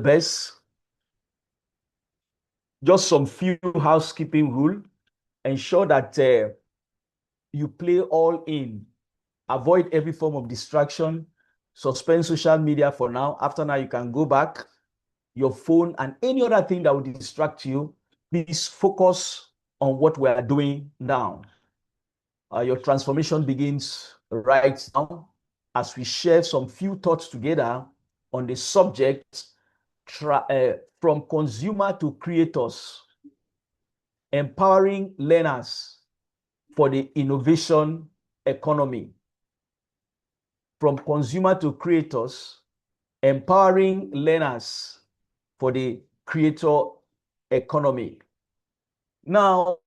best. Just some few housekeeping rule. Ensure that you play all in. Avoid every form of distraction. Suspend social media for now. After now, you can go back. Your phone and any other thing that will distract you. Please focus on what we are doing now. Your transformation begins right now as we share some few thoughts together on the subject from consumer to creators, empowering learners for the innovation economy. From consumer to creators, empowering learners for the creator economy. Now,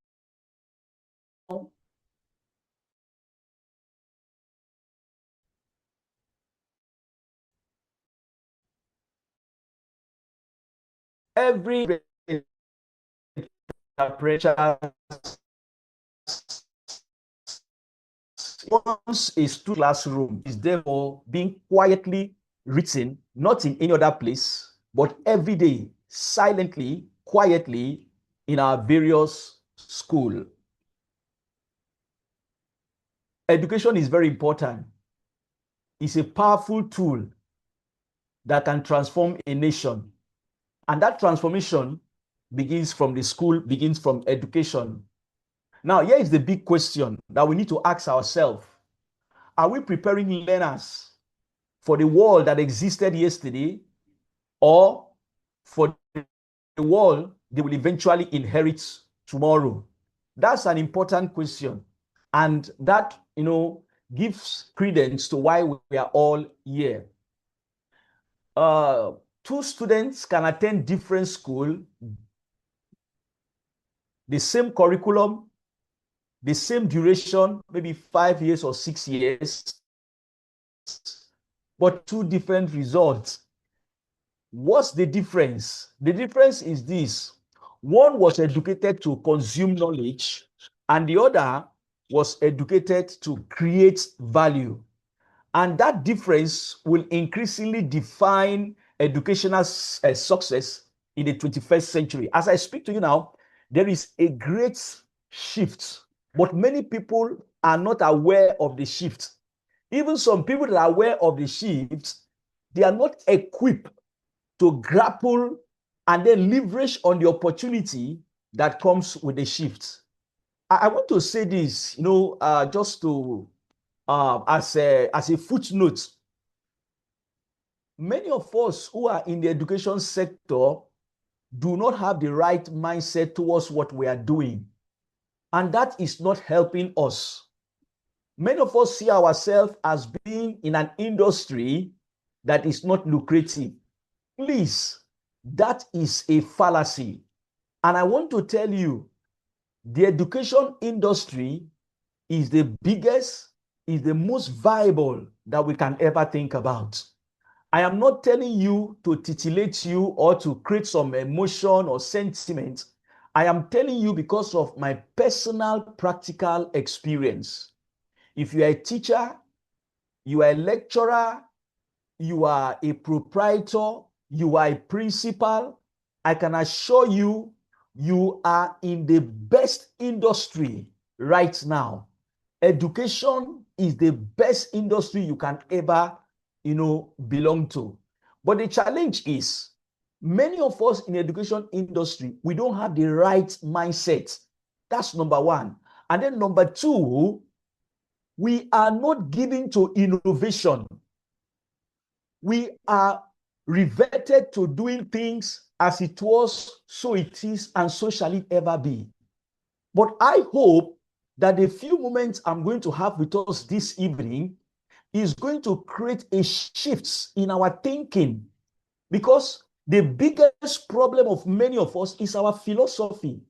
every pressure once a student classroom is therefore being quietly written, not in any other place, but every day, silently, quietly in our various schools. Education is very important. It's a powerful tool that can transform a nation. And that transformation begins from the school, begins from education. Now, here is the big question that we need to ask ourselves. Are we preparing learners for the world that existed yesterday or for the world they will eventually inherit tomorrow? That's an important question. And that, gives credence to why we are all here. Two students can attend different school, the same curriculum, the same duration, maybe 5 years or 6 years, but two different results. What's the difference? The difference is this. One was educated to consume knowledge, and the other was educated to create value. And that difference will increasingly define educational success in the 21st century. As I speak to you now, there is a great shift, but many people are not aware of the shift. Even some people that are aware of the shift, they are not equipped to grapple and then leverage on the opportunity that comes with the shift. I want to say this, just to as a footnote. Many of us who are in the education sector do not have the right mindset towards what we are doing, and that is not helping us. Many of us see ourselves as being in an industry that is not lucrative. Please, that is a fallacy. And I want to tell you, the education industry is the biggest, is the most viable that we can ever think about. I am not telling you to titillate you or to create some emotion or sentiment. I am telling you because of my personal practical experience. If you are a teacher, you are a lecturer, you are a proprietor, you are a principal, I can assure you, you are in the best industry right now. Education is the best industry you can ever, belong to. But the challenge is, many of us in the education industry, we don't have the right mindset. That's number one. And then number two, we are not given to innovation. We are reverted to doing things as it was, so it is, and so shall it ever be. But I hope that the few moments I'm going to have with us this evening is going to create a shift in our thinking, because the biggest problem of many of us is our philosophy,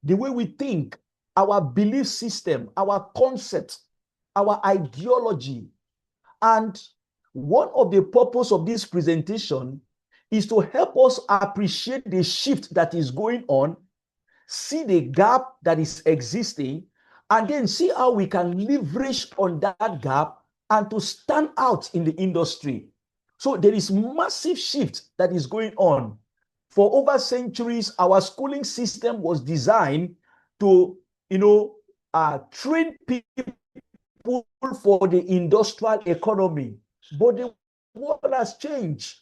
the way we think, our belief system, our concept, our ideology. And one of the purpose of this presentation is to help us appreciate the shift that is going on, see the gap that is existing, and then see how we can leverage on that gap and to stand out in the industry. So there is massive shift that is going on. For over centuries, our schooling system was designed to, train people for the industrial economy. But the world has changed.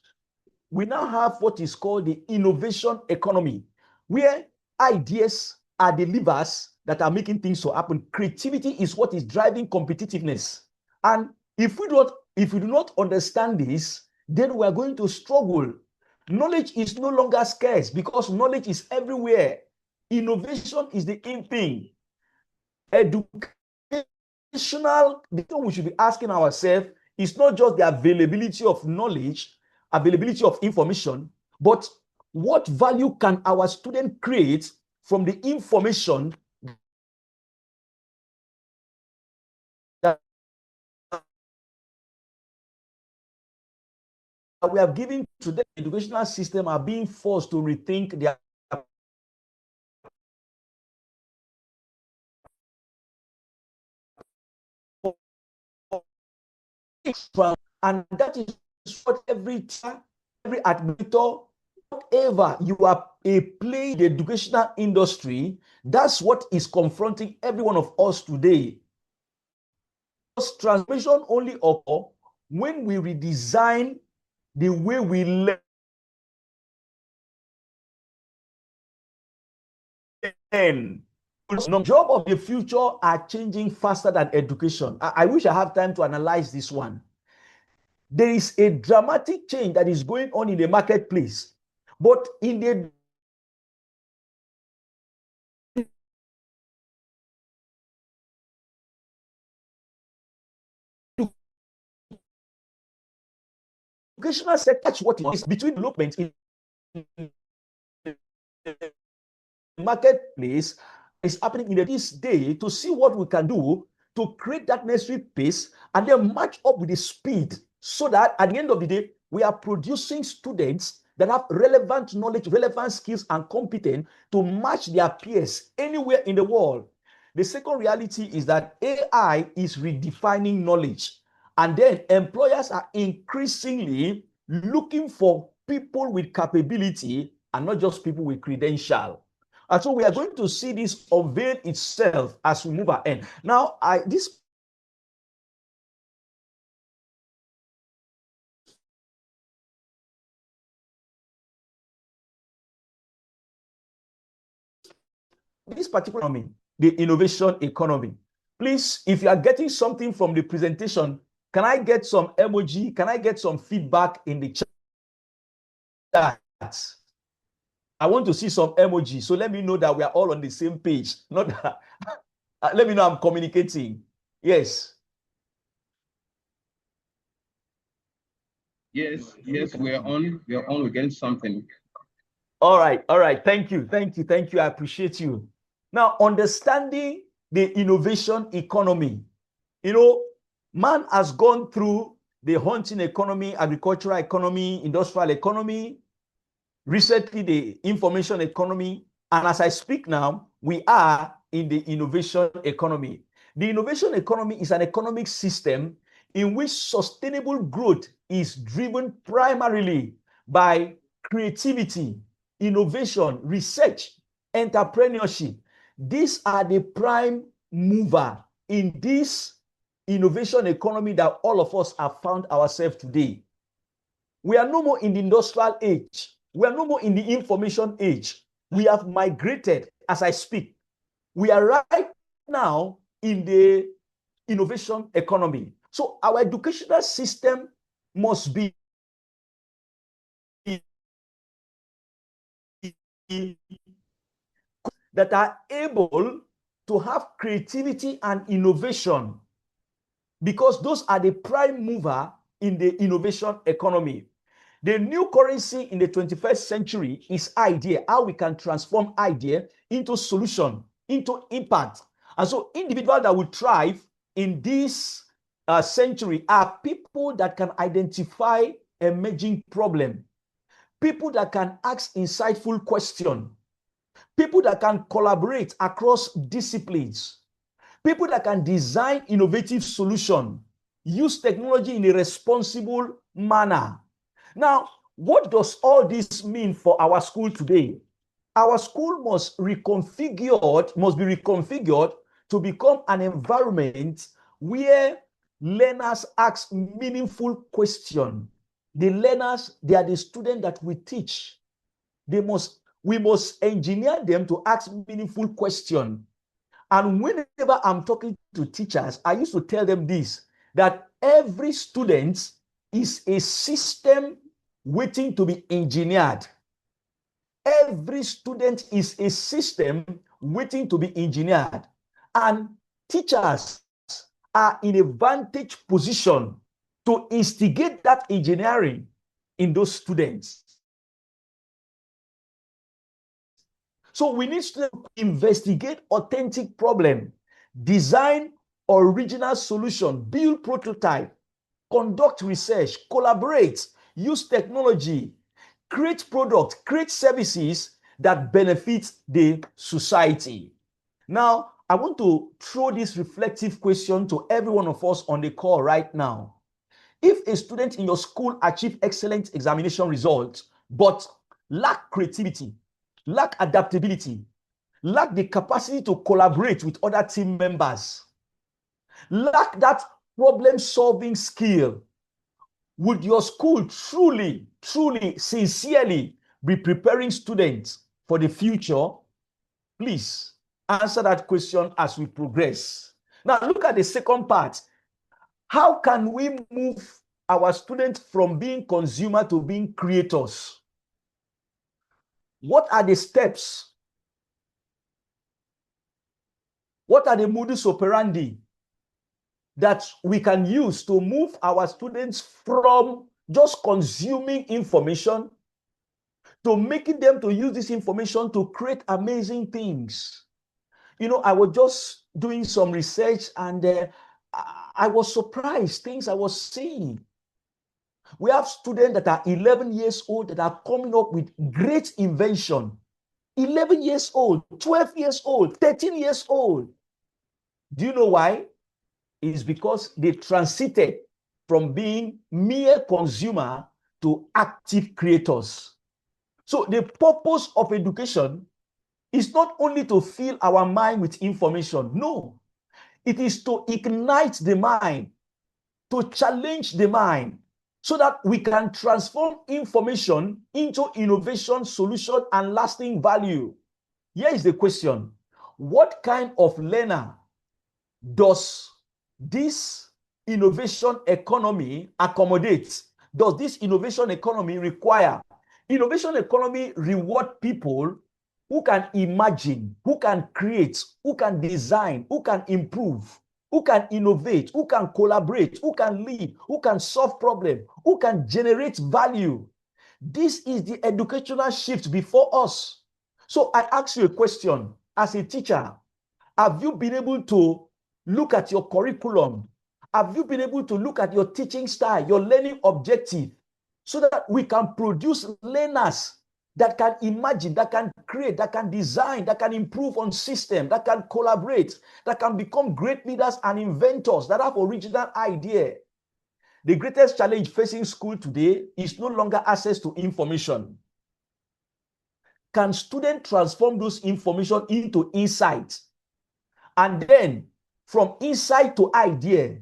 We now have what is called the innovation economy, where ideas are the levers that are making things to happen. Creativity is what is driving competitiveness. And if we do not understand this, then we are going to struggle. Knowledge is no longer scarce because knowledge is everywhere. Innovation is the in thing. Educational, the thing we should be asking ourselves is not just the availability of knowledge, availability of information, but what value can our student create from the information that we have given to the educational system are being forced to rethink their and that is what every administrator, whatever you are a play in the educational industry, that's what is confronting every one of us today. Because transformation only occurs when we redesign the way we learn. The job of the future are changing faster than education. I wish I have time to analyze this one. There is a dramatic change that is going on in the marketplace, but in the educational sector, that's what is between development in the marketplace is happening in this day to see what we can do to create that necessary pace and then match up with the speed so that at the end of the day, we are producing students that have relevant knowledge, relevant skills, and competence to match their peers anywhere in the world. The second reality is that AI is redefining knowledge, and then employers are increasingly looking for people with capability and not just people with credential. And so we are going to see this unveil itself as we move ahead. Now, this particular economy, the innovation economy. Please, if you are getting something from the presentation, can I get some emoji? Can I get some feedback in the chat? I want to see some emoji. So let me know that we are all on the same page. Not that, let me know I'm communicating. Yes. Yes, we're on. We're getting something. All right. Thank you. I appreciate you. Now, understanding the innovation economy. Man has gone through the hunting economy, agricultural economy, industrial economy, recently the information economy, and as I speak now, we are in the innovation economy. The innovation economy is an economic system in which sustainable growth is driven primarily by creativity, innovation, research, entrepreneurship. These are the prime mover in this innovation economy that all of us have found ourselves today. We are no more in the industrial age. We are no more in the information age. We have migrated as I speak. We are right now in the innovation economy. So our educational system must be that are able to have creativity and innovation, because those are the prime mover in the innovation economy. The new currency in the 21st century is idea, how we can transform idea into solution, into impact. And so individuals that will thrive in this century are people that can identify emerging problem, people that can ask insightful questions, people that can collaborate across disciplines, people that can design innovative solutions, use technology in a responsible manner, Now, what does all this mean for our school today? Our school must be reconfigured to become an environment where learners ask meaningful questions. The learners, they are the students that we teach. We must engineer them to ask meaningful questions. And whenever I'm talking to teachers, I used to tell them this, that every student is a system waiting to be engineered. Every student is a system waiting to be engineered. And teachers are in a vantage position to instigate that engineering in those students. So we need to investigate authentic problem, design original solution, build prototype, conduct research, collaborate, use technology, create products, create services that benefit the society. Now, I want to throw this reflective question to every one of us on the call right now. If a student in your school achieve excellent examination results, but lack creativity, lack adaptability, lack the capacity to collaborate with other team members, lack that problem-solving skill, would your school truly, sincerely be preparing students for the future? Please answer that question as we progress. Now, look at the second part. How can we move our students from being consumer to being creators? What are the steps? What are the modus operandi that we can use to move our students from just consuming information to making them to use this information to create amazing things? You know, I was just doing some research and I was surprised things I was seeing. We have students that are 11 years old that are coming up with great invention. 11 years old, 12 years old, 13 years old. Do you know why? It's because they transited from being mere consumer to active creators. So the purpose of education is not only to fill our mind with information. No, it is to ignite the mind, to challenge the mind, so that we can transform information into innovation, solution, and lasting value. Here is the question. What kind of learner does this innovation economy accommodate? Does this innovation economy require? Innovation economy reward people who can imagine, who can create, who can design, who can improve, who can innovate, who can collaborate, who can lead, who can solve problems, who can generate value. This is the educational shift before us. So I ask you a question. As a teacher, have you been able to look at your curriculum? Have you been able to look at your teaching style, your learning objective, so that we can produce learners that can imagine, that can create, that can design, that can improve on system, that can collaborate, that can become great leaders and inventors, that have original idea? The greatest challenge facing school today is no longer access to information. Can students transform those information into insight? And then from insight to idea,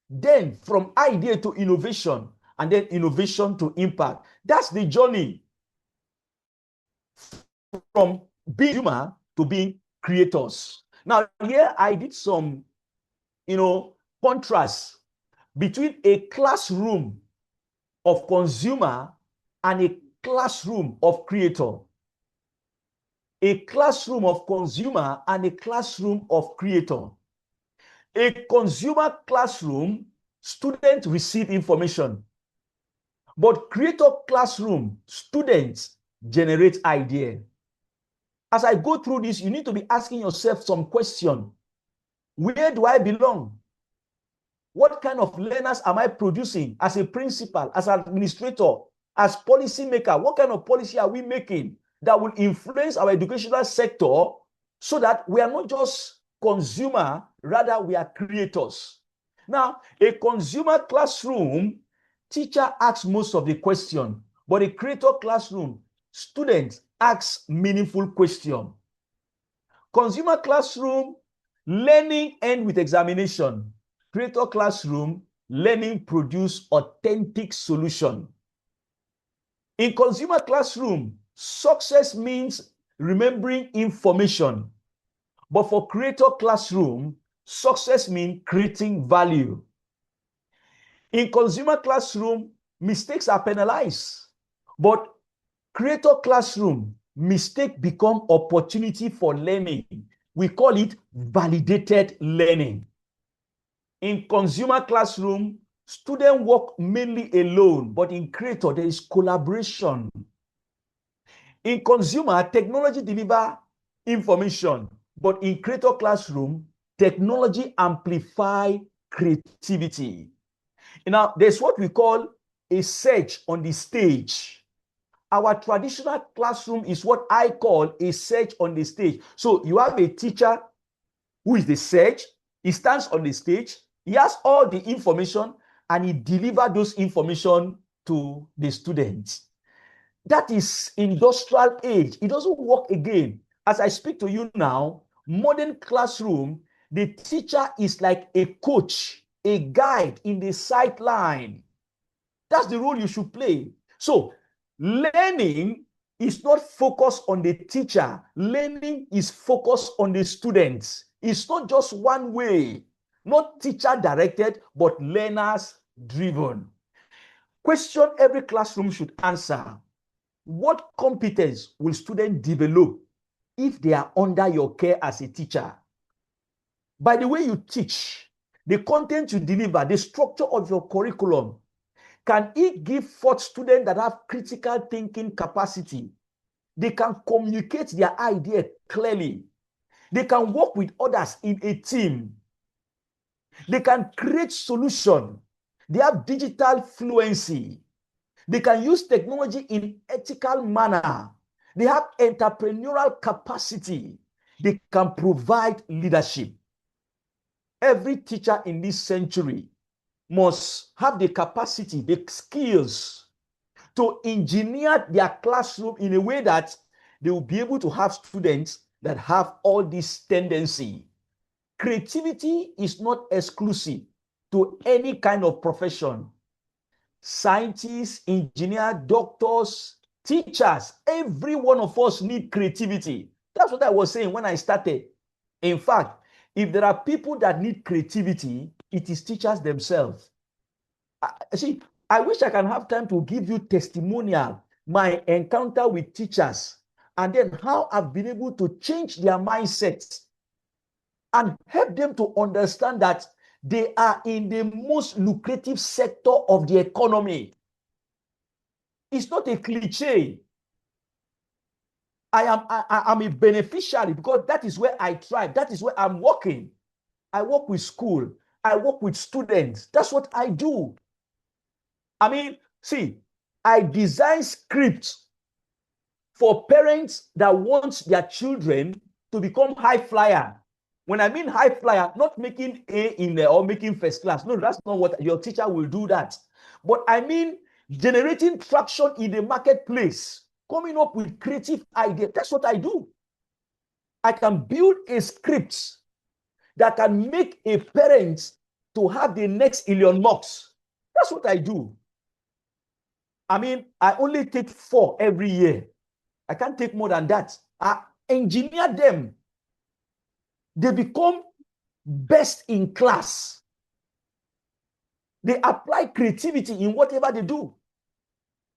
then from idea to innovation, and then innovation to impact. That's the journey from being human to being creators. Now, here I did some, contrast between a classroom of consumer and a classroom of creator. A classroom of consumer and a classroom of creator. A consumer classroom, students receive information. But creator classroom, students generate idea. As I go through this, you need to be asking yourself some question. Where do I belong? What kind of learners am I producing as a principal, as an administrator, as policy maker? What kind of policy are we making that will influence our educational sector so that we are not just consumer, rather we are creators? Now, a consumer classroom teacher asks most of the question, but a creator classroom, students ask meaningful question. Consumer classroom, learning end with examination. Creator classroom, learning produce authentic solution. In consumer classroom, success means remembering information. But for creator classroom, success means creating value. In consumer classroom, mistakes are penalized. But creator classroom, mistake become opportunity for learning. We call it validated learning. In consumer classroom, students work mainly alone, but in creator, there is collaboration. In consumer, technology deliver information, but in creator classroom, technology amplify creativity. Now, there's what we call a search on the stage. Our traditional classroom is what I call a search on the stage. So you have a teacher who is the search. He stands on the stage. He has all the information and he delivers those information to the students. That is industrial age. It doesn't work again. As I speak to you now, modern classroom, the teacher is like a coach, a guide in the sideline. That's the role you should play. So learning is not focused on the teacher. Learning is focused on the students. It's not just one way, not teacher directed, but learners driven. Question every classroom should answer: what competence will students develop if they are under your care as a teacher? By the way you teach, the content you deliver, the structure of your curriculum, can it give forth students that have critical thinking capacity? They can communicate their idea clearly. They can work with others in a team. They can create solutions. They have digital fluency. They can use technology in ethical manner. They have entrepreneurial capacity. They can provide leadership. Every teacher in this century must have the capacity, the skills to engineer their classroom in a way that they will be able to have students that have all this tendency. Creativity is not exclusive to any kind of profession. Scientists, engineers, doctors, teachers, every one of us need creativity. That's what I was saying when I started. In fact, if there are people that need creativity, it is teachers themselves. See, I wish I can have time to give you testimonial, my encounter with teachers, and then how I've been able to change their mindsets and help them to understand that they are in the most lucrative sector of the economy. It's not a cliche. I am a beneficiary because that is where I thrive. That is where I'm working. I work with school. I work with students. That's what I do. I mean, see, I design scripts for parents that want their children to become high flyer. When I mean high flyer, not making A in there or making first class. No, that's not what your teacher will do that. But I mean generating traction in the marketplace, coming up with creative ideas. That's what I do. I can build a script that can make a parent to have the next Elon Musk. That's what I do. I mean, I only take 4 every year. I can't take more than that. I engineer them. They become best in class. They apply creativity in whatever they do.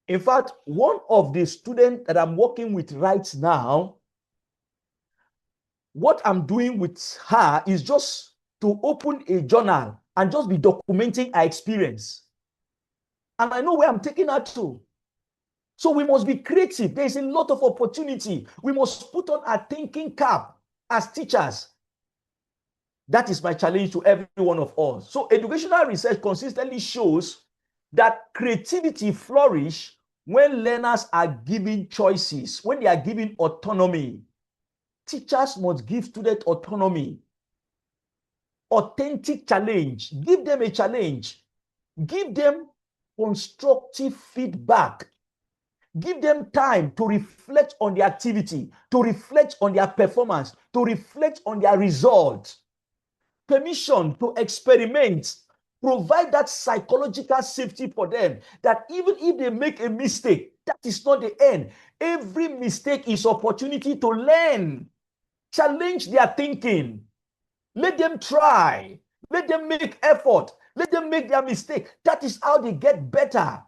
In fact, one of the students that I'm working with right now, what I'm doing with her is just to open a journal and just be documenting her experience. And I know where I'm taking her to. So we must be creative. There's a lot of opportunity. We must put on our thinking cap as teachers. That is my challenge to every one of us. So educational research consistently shows that creativity flourishes when learners are given choices, when they are given autonomy. Teachers must give students autonomy. Authentic challenge. Give them a challenge. Give them constructive feedback. Give them time to reflect on their activity, to reflect on their performance, to reflect on their results. Permission to experiment. Provide that psychological safety for them that even if they make a mistake, that is not the end. Every mistake is opportunity to learn. Challenge their thinking. Let them try. Let them make effort. Let them make their mistake. That is how they get better.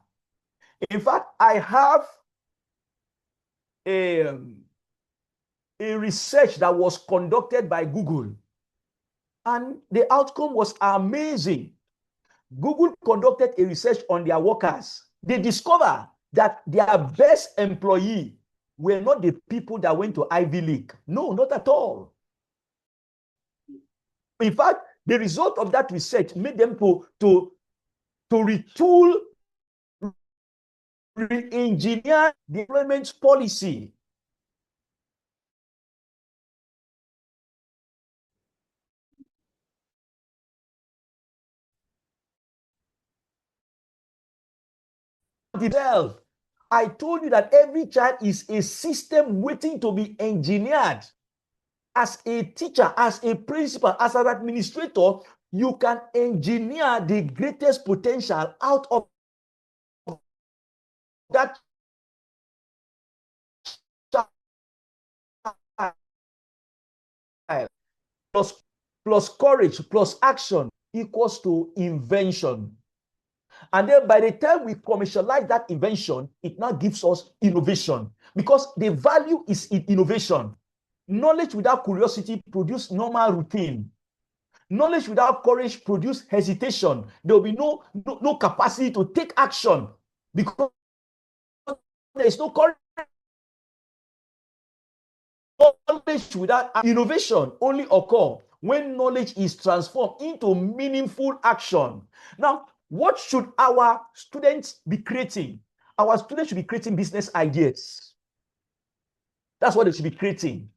In fact, I have a research that was conducted by Google, and the outcome was amazing. Google conducted a research on their workers. They discovered that their best employee were not the people that went to Ivy League. No, not at all. In fact, the result of that research made them to retool, re-engineer the employment policy. I told you that every child is a system waiting to be engineered. As a teacher, as a principal, as an administrator, you can engineer the greatest potential out of that child. Plus courage, plus action equals to invention. And then by the time we commercialize that invention, it now gives us innovation, because the value is in innovation. Knowledge without curiosity produces normal routine. Knowledge without courage produces hesitation. There will be no capacity to take action because there is no courage. Knowledge without innovation only occurs when knowledge is transformed into meaningful action. Now, what should our students be creating? Our students should be creating business ideas. That's what they should be creating.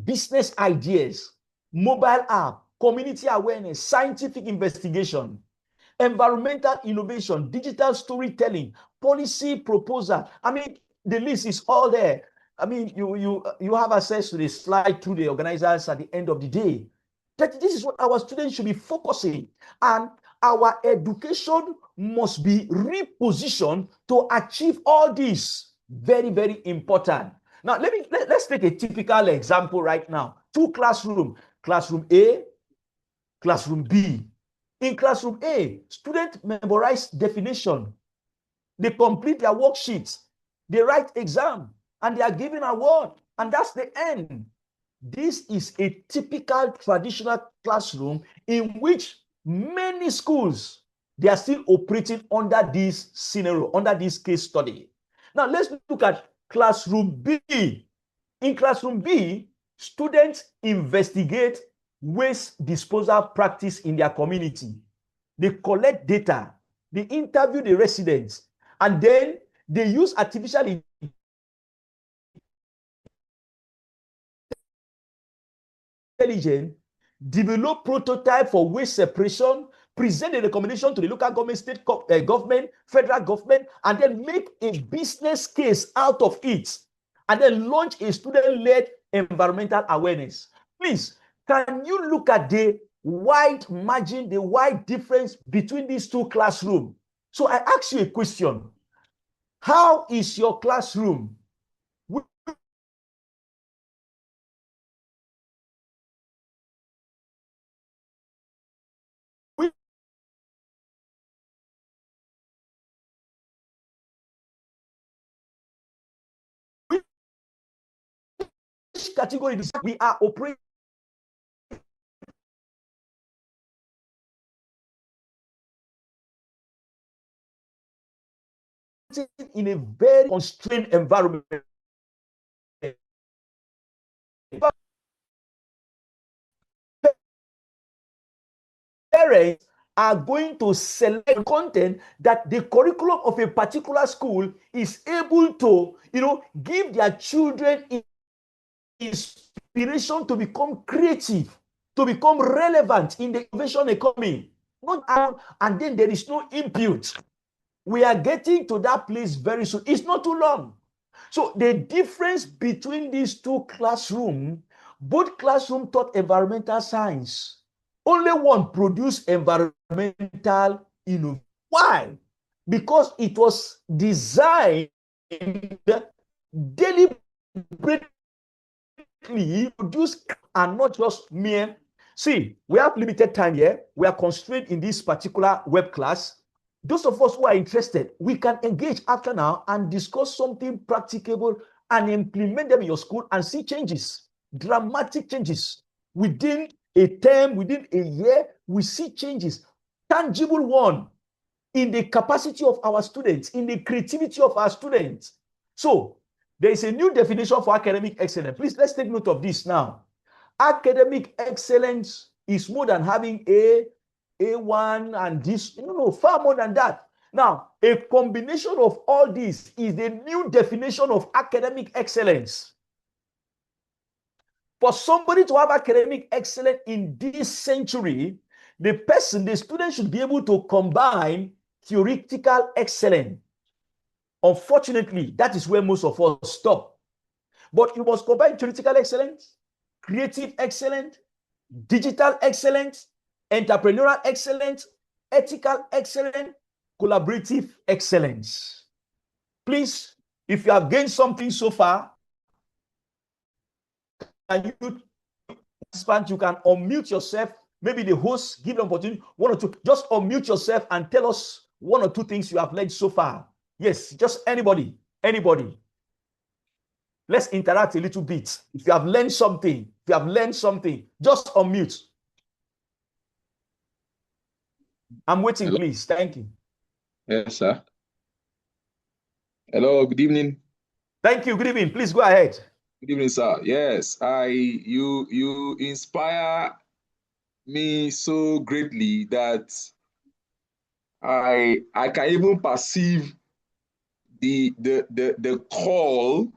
Business ideas, mobile app, community awareness, scientific investigation, environmental innovation, digital storytelling, policy proposal. I mean, the list is all there. I mean, you have access to the slide through the organizers at the end of the day. That this is what our students should be focusing, and our education must be repositioned to achieve all this. Very, very important. Now, let's take a typical example right now. Two classrooms, classroom A, classroom B. In classroom A, students memorize definition. They complete their worksheets. They write exam, and they are given award, and that's the end. This is a typical traditional classroom in which many schools, they are still operating under this scenario, under this case study. Now, let's look at classroom B. In classroom B, students investigate waste disposal practice in their community. They collect data, they interview the residents, and then they use artificial intelligence, develop prototype for waste separation, present a recommendation to the local government, state government, federal government, and then make a business case out of it, and then launch a student-led environmental awareness. Please, can you look at the wide margin, the wide difference between these two classrooms? So I ask you a question. How is your classroom? Which category we are operating in a very constrained environment. Parents are going to select content that the curriculum of a particular school is able to, give their children inspiration to become creative, to become relevant in the innovation economy. And then there is no input. We are getting to that place very soon. It's not too long. So the difference between these two classrooms, both classrooms taught environmental science. Only one produced environmental innovation. Why? Because it was designed deliberately produced and not just mere. See, we have limited time here. We are constrained in this particular web class. Those of us who are interested, we can engage after now and discuss something practicable and implement them in your school and see changes, dramatic changes. Within a term, within a year, we see changes, tangible one, in the capacity of our students, in the creativity of our students. So there is a new definition for academic excellence. Please, let's take note of this now. Academic excellence is more than having A1 and this, no, far more than that. Now, a combination of all this is the new definition of academic excellence. For somebody to have academic excellence in this century, the student should be able to combine theoretical excellence. Unfortunately, that is where most of us stop. But you must combine theoretical excellence, creative excellence, digital excellence, entrepreneurial excellence, ethical excellence, collaborative excellence. Please, if you have gained something so far, and you can unmute yourself. Maybe the host give an opportunity, one or two, just unmute yourself and tell us one or two things you have learned so far. Yes, just anybody. Let's interact a little bit. If you have learned something, just unmute. I'm waiting, Hello. please. Thank you. Yes, sir. Hello, good evening. Thank you. Good evening. Please go ahead. Good evening, sir. Yes, you inspire me so greatly that I can even perceive the call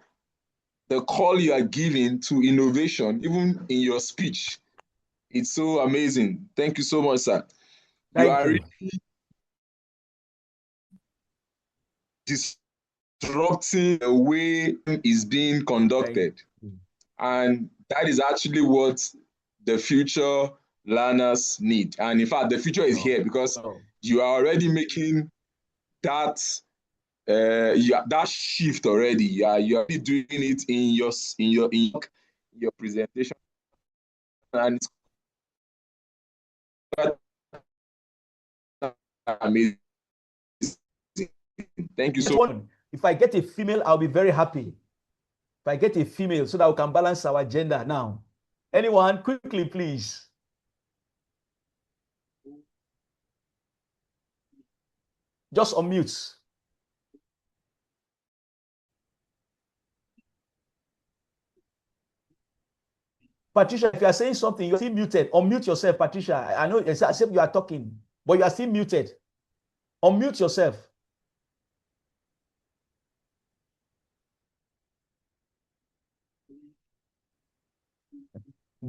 you are giving to innovation, even in your speech. It's so amazing. Thank you so much, sir. Thank You are you. really disrupting the way it's being conducted. And that is actually what the future learners need. And in fact, the future is here because you are already making that that shift already. You are already doing it in your presentation, and it's quite amazing. Thank you so much. If I get a female, I'll be very happy. If I get a female, so that we can balance our gender now. Anyone, quickly, please. Just unmute. Patricia, if you are saying something, you're still muted. Unmute yourself, Patricia. I know it's as if you are talking, but you are still muted. Unmute yourself.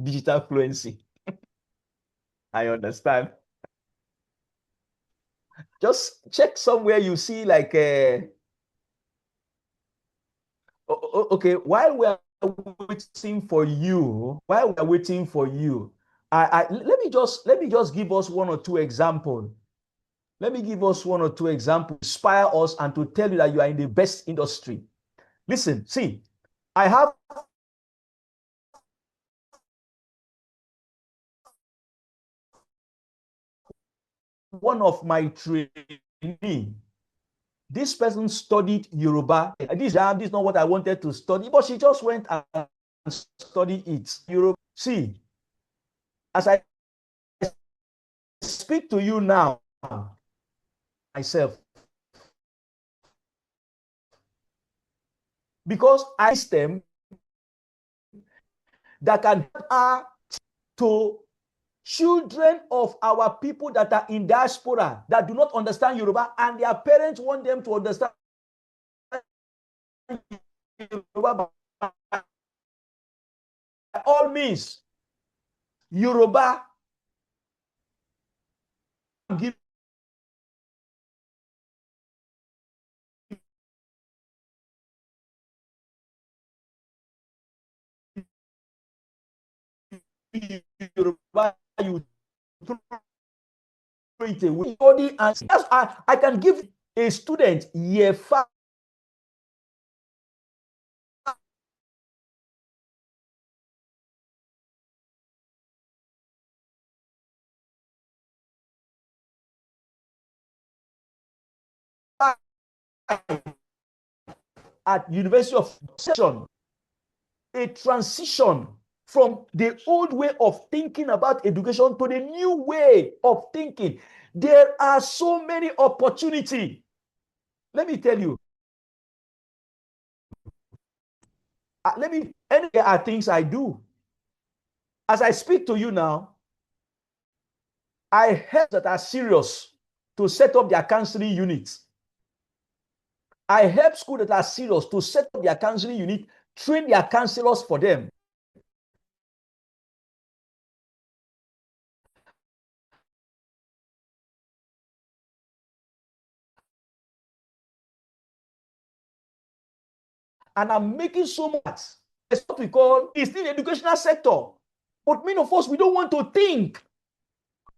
Digital fluency. I understand. Just check somewhere you see like okay, while we are waiting for you, let me just give us one or two examples. Let me give us one or two examples, inspire us, and to tell you that you are in the best industry. Listen, see, I have one of my trainees. This person studied Yoruba. This is not what I wanted to study, but she just went and studied it. Yoruba. See, as I speak to you now, myself, because I system that can help to children of our people that are in diaspora that do not understand Yoruba, and their parents want them to understand Yoruba by all means. Yoruba give Yoruba, you throw it away. And I can give a student year 5 at University of Session, a transition from the old way of thinking about education to the new way of thinking. There are so many opportunities. Let me tell you. There are things I do. As I speak to you now, I help that are serious to set up their counseling units. I help schools that are serious to set up their counseling unit, train their counselors for them. And I'm making so much. It's what we call, it's in the educational sector. But many of us, we don't want to think.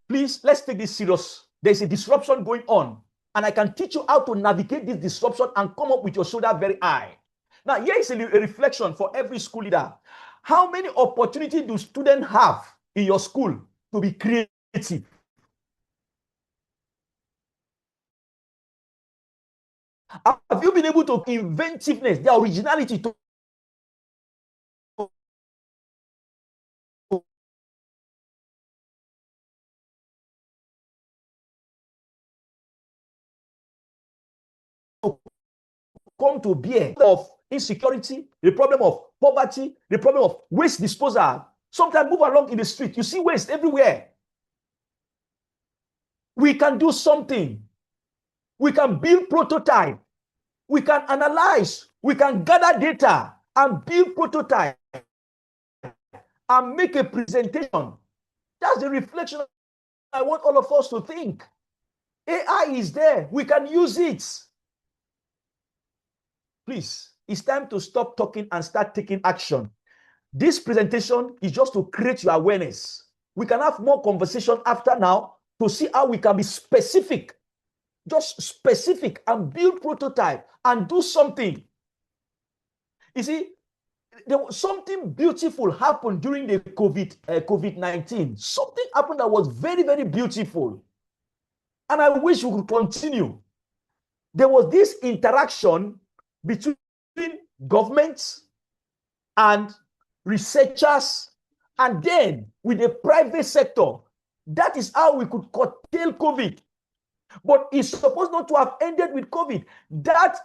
Please, let's take this serious. There's a disruption going on. And I can teach you how to navigate this disruption and come up with your shoulder very high. Now, here is a reflection for every school leader. How many opportunities do students have in your school to be creative? Have you been able to inventiveness, their originality to come to bear of insecurity, the problem of poverty, the problem of waste disposal? Sometimes move along in the street, you see waste everywhere. We can do something. We can build prototype. We can analyze. We can gather data and build prototype and make a presentation. That's the reflection I want all of us to think. AI is there. We can use it. Please, it's time to stop talking and start taking action. This presentation is just to create your awareness. We can have more conversation after now to see how we can be specific. Just specific and build prototype and do something. You see, there was something beautiful happened during the COVID-19. Something happened that was very, very beautiful. And I wish we could continue. There was this interaction between governments and researchers, and then with the private sector. That is how we could curtail COVID. But it's supposed not to have ended with COVID. That,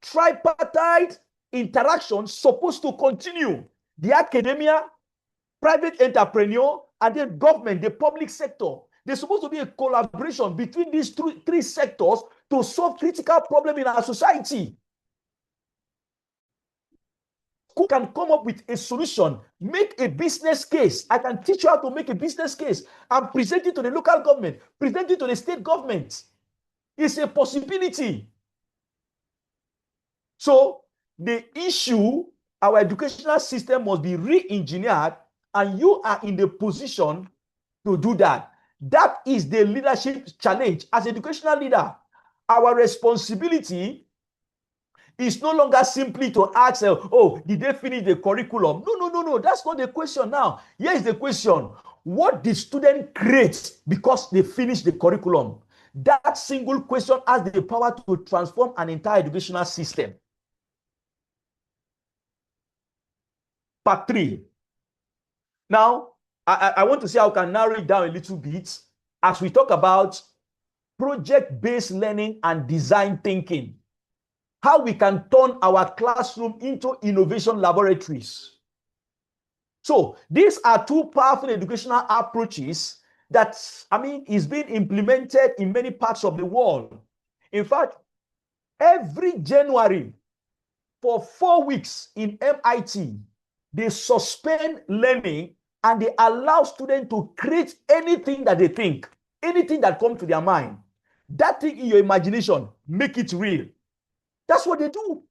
tripartite interaction supposed to continue. The academia, private entrepreneur, and then government, the public sector. There's supposed to be a collaboration between these three sectors to solve critical problems in our society. Who can come up with a solution, make a business case? I can teach you how to make a business case and present it to the local government, present it to the state government. It's a possibility. So the issue, our educational system must be re-engineered, and you are in the position to do that. That is the leadership challenge. As educational leader, our responsibility is no longer simply to ask, did they finish the curriculum? No. That's not the question now. Here is the question. What did students create because they finished the curriculum? That single question has the power to transform an entire educational system. Part 3. Now, I want to see how I can narrow it down a little bit as we talk about project-based learning and design thinking. How we can turn our classroom into innovation laboratories. So these are two powerful educational approaches that, is being implemented in many parts of the world. In fact, every January for 4 weeks in MIT, they suspend learning and they allow students to create anything that they think, anything that comes to their mind. That thing in your imagination, make it real. That's what they do.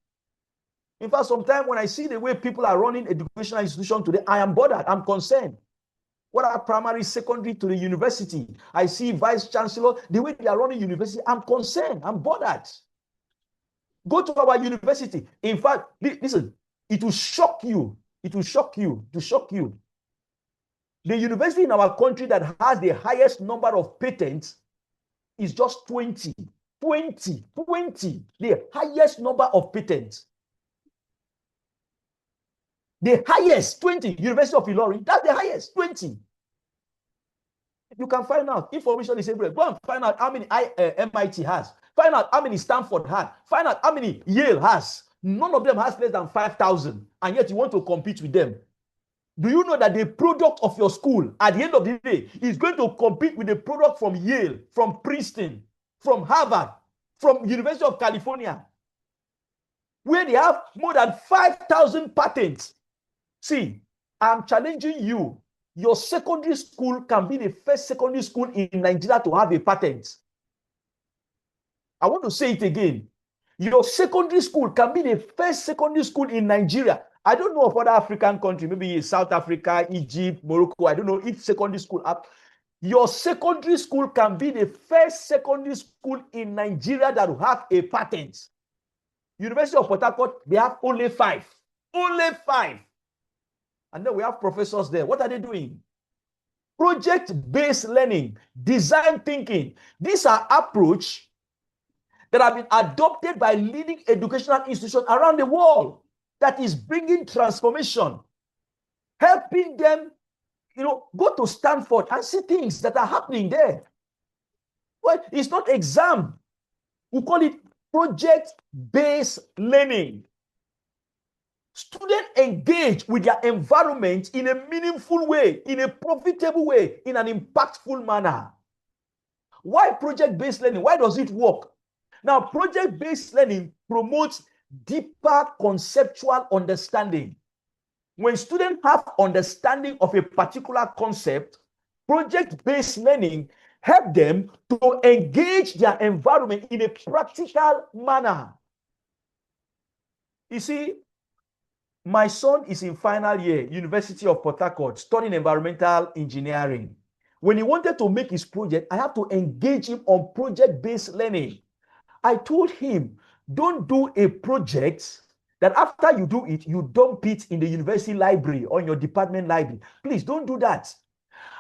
In fact, sometimes when I see the way people are running educational institutions today, I am bothered. I'm concerned. What are primary, secondary to the university? I see vice chancellor, the way they are running university, I'm concerned, I'm bothered. Go to our university. In fact, listen, it will shock you. It will shock you. To shock you. The university in our country that has the highest number of patents is just 20. 20. The highest number of patents. The highest, 20. University of Ilorin, that's the highest, 20. You can find out. Information is everywhere. Go and find out how many MIT has. Find out how many Stanford has. Find out how many Yale has. None of them has less than 5,000. And yet you want to compete with them. Do you know that the product of your school at the end of the day is going to compete with the product from Yale, from Princeton, from Harvard, from University of California, where they have more than 5,000 patents? See, I'm challenging you. Your secondary school can be the first secondary school in Nigeria to have a patent. I want to say it again. Your secondary school can be the first secondary school in Nigeria. I don't know of other African countries, maybe South Africa, Egypt, Morocco. I don't know if secondary school have. Your secondary school can be the first secondary school in Nigeria that will have a patent. University of Port Harcourt, they have only 5. Only 5. And then we have professors there. What are they doing? Project-based learning, design thinking. These are approaches that have been adopted by leading educational institutions around the world that is bringing transformation, helping them, go to Stanford and see things that are happening there. Well, it's not exam. We call it project-based learning. Students engage with their environment in a meaningful way, in a profitable way, in an impactful manner. Why project-based learning? Why does it work? Now, project-based learning promotes deeper conceptual understanding. When students have understanding of a particular concept, project-based learning helps them to engage their environment in a practical manner. You see, my son is in final year, University of Port Harcourt, studying environmental engineering. When he wanted to make his project, I have to engage him on project-based learning. I told him, don't do a project that after you do it, you dump it in the university library or in your department library. Please don't do that.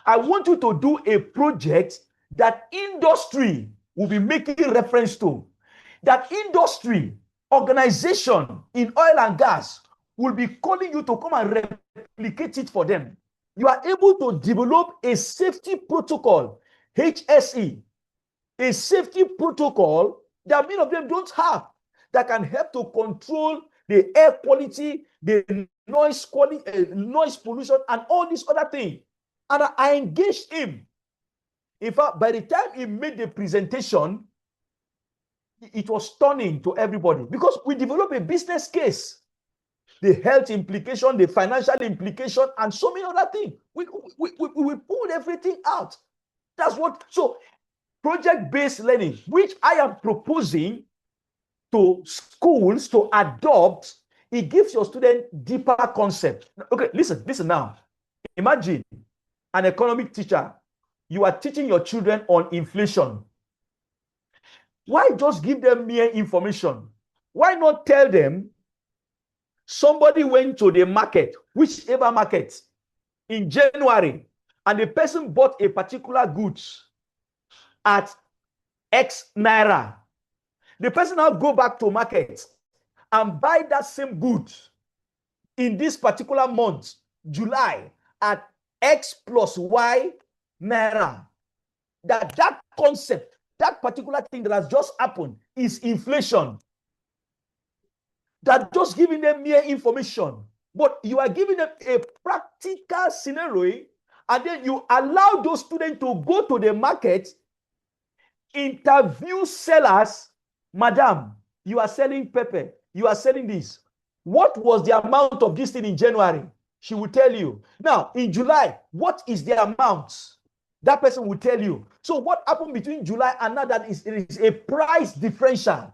I want you to do a project that industry will be making reference to. That industry, organization in oil and gas will be calling you to come and replicate it for them. You are able to develop a safety protocol, HSE, a safety protocol that many of them don't have, that can help to control the air quality, the noise quality, noise pollution, and all these other things. And I engaged him. In fact, by the time he made the presentation, it was stunning to everybody because we developed a business case, the health implication, the financial implication, and so many other things. We pulled everything out. That's what, so project-based learning, which I am proposing to schools to adopt, it gives your student deeper concept. Okay, listen now. Imagine an economic teacher. You are teaching your children on inflation. Why just give them mere information? Why not tell them somebody went to the market, whichever market, in January, and the person bought a particular goods at X naira. The person now go back to market and buy that same goods in this particular month, July, at X plus Y naira. That concept, that particular thing that has just happened is inflation. That just giving them mere information, but you are giving them a practical scenario, and then you allow those students to go to the market, interview sellers. Madam, you are selling pepper, you are selling this. What was the amount of this thing in January? She will tell you. Now, in July, what is the amount? That person will tell you. So what happened between July and now, that is a price differential.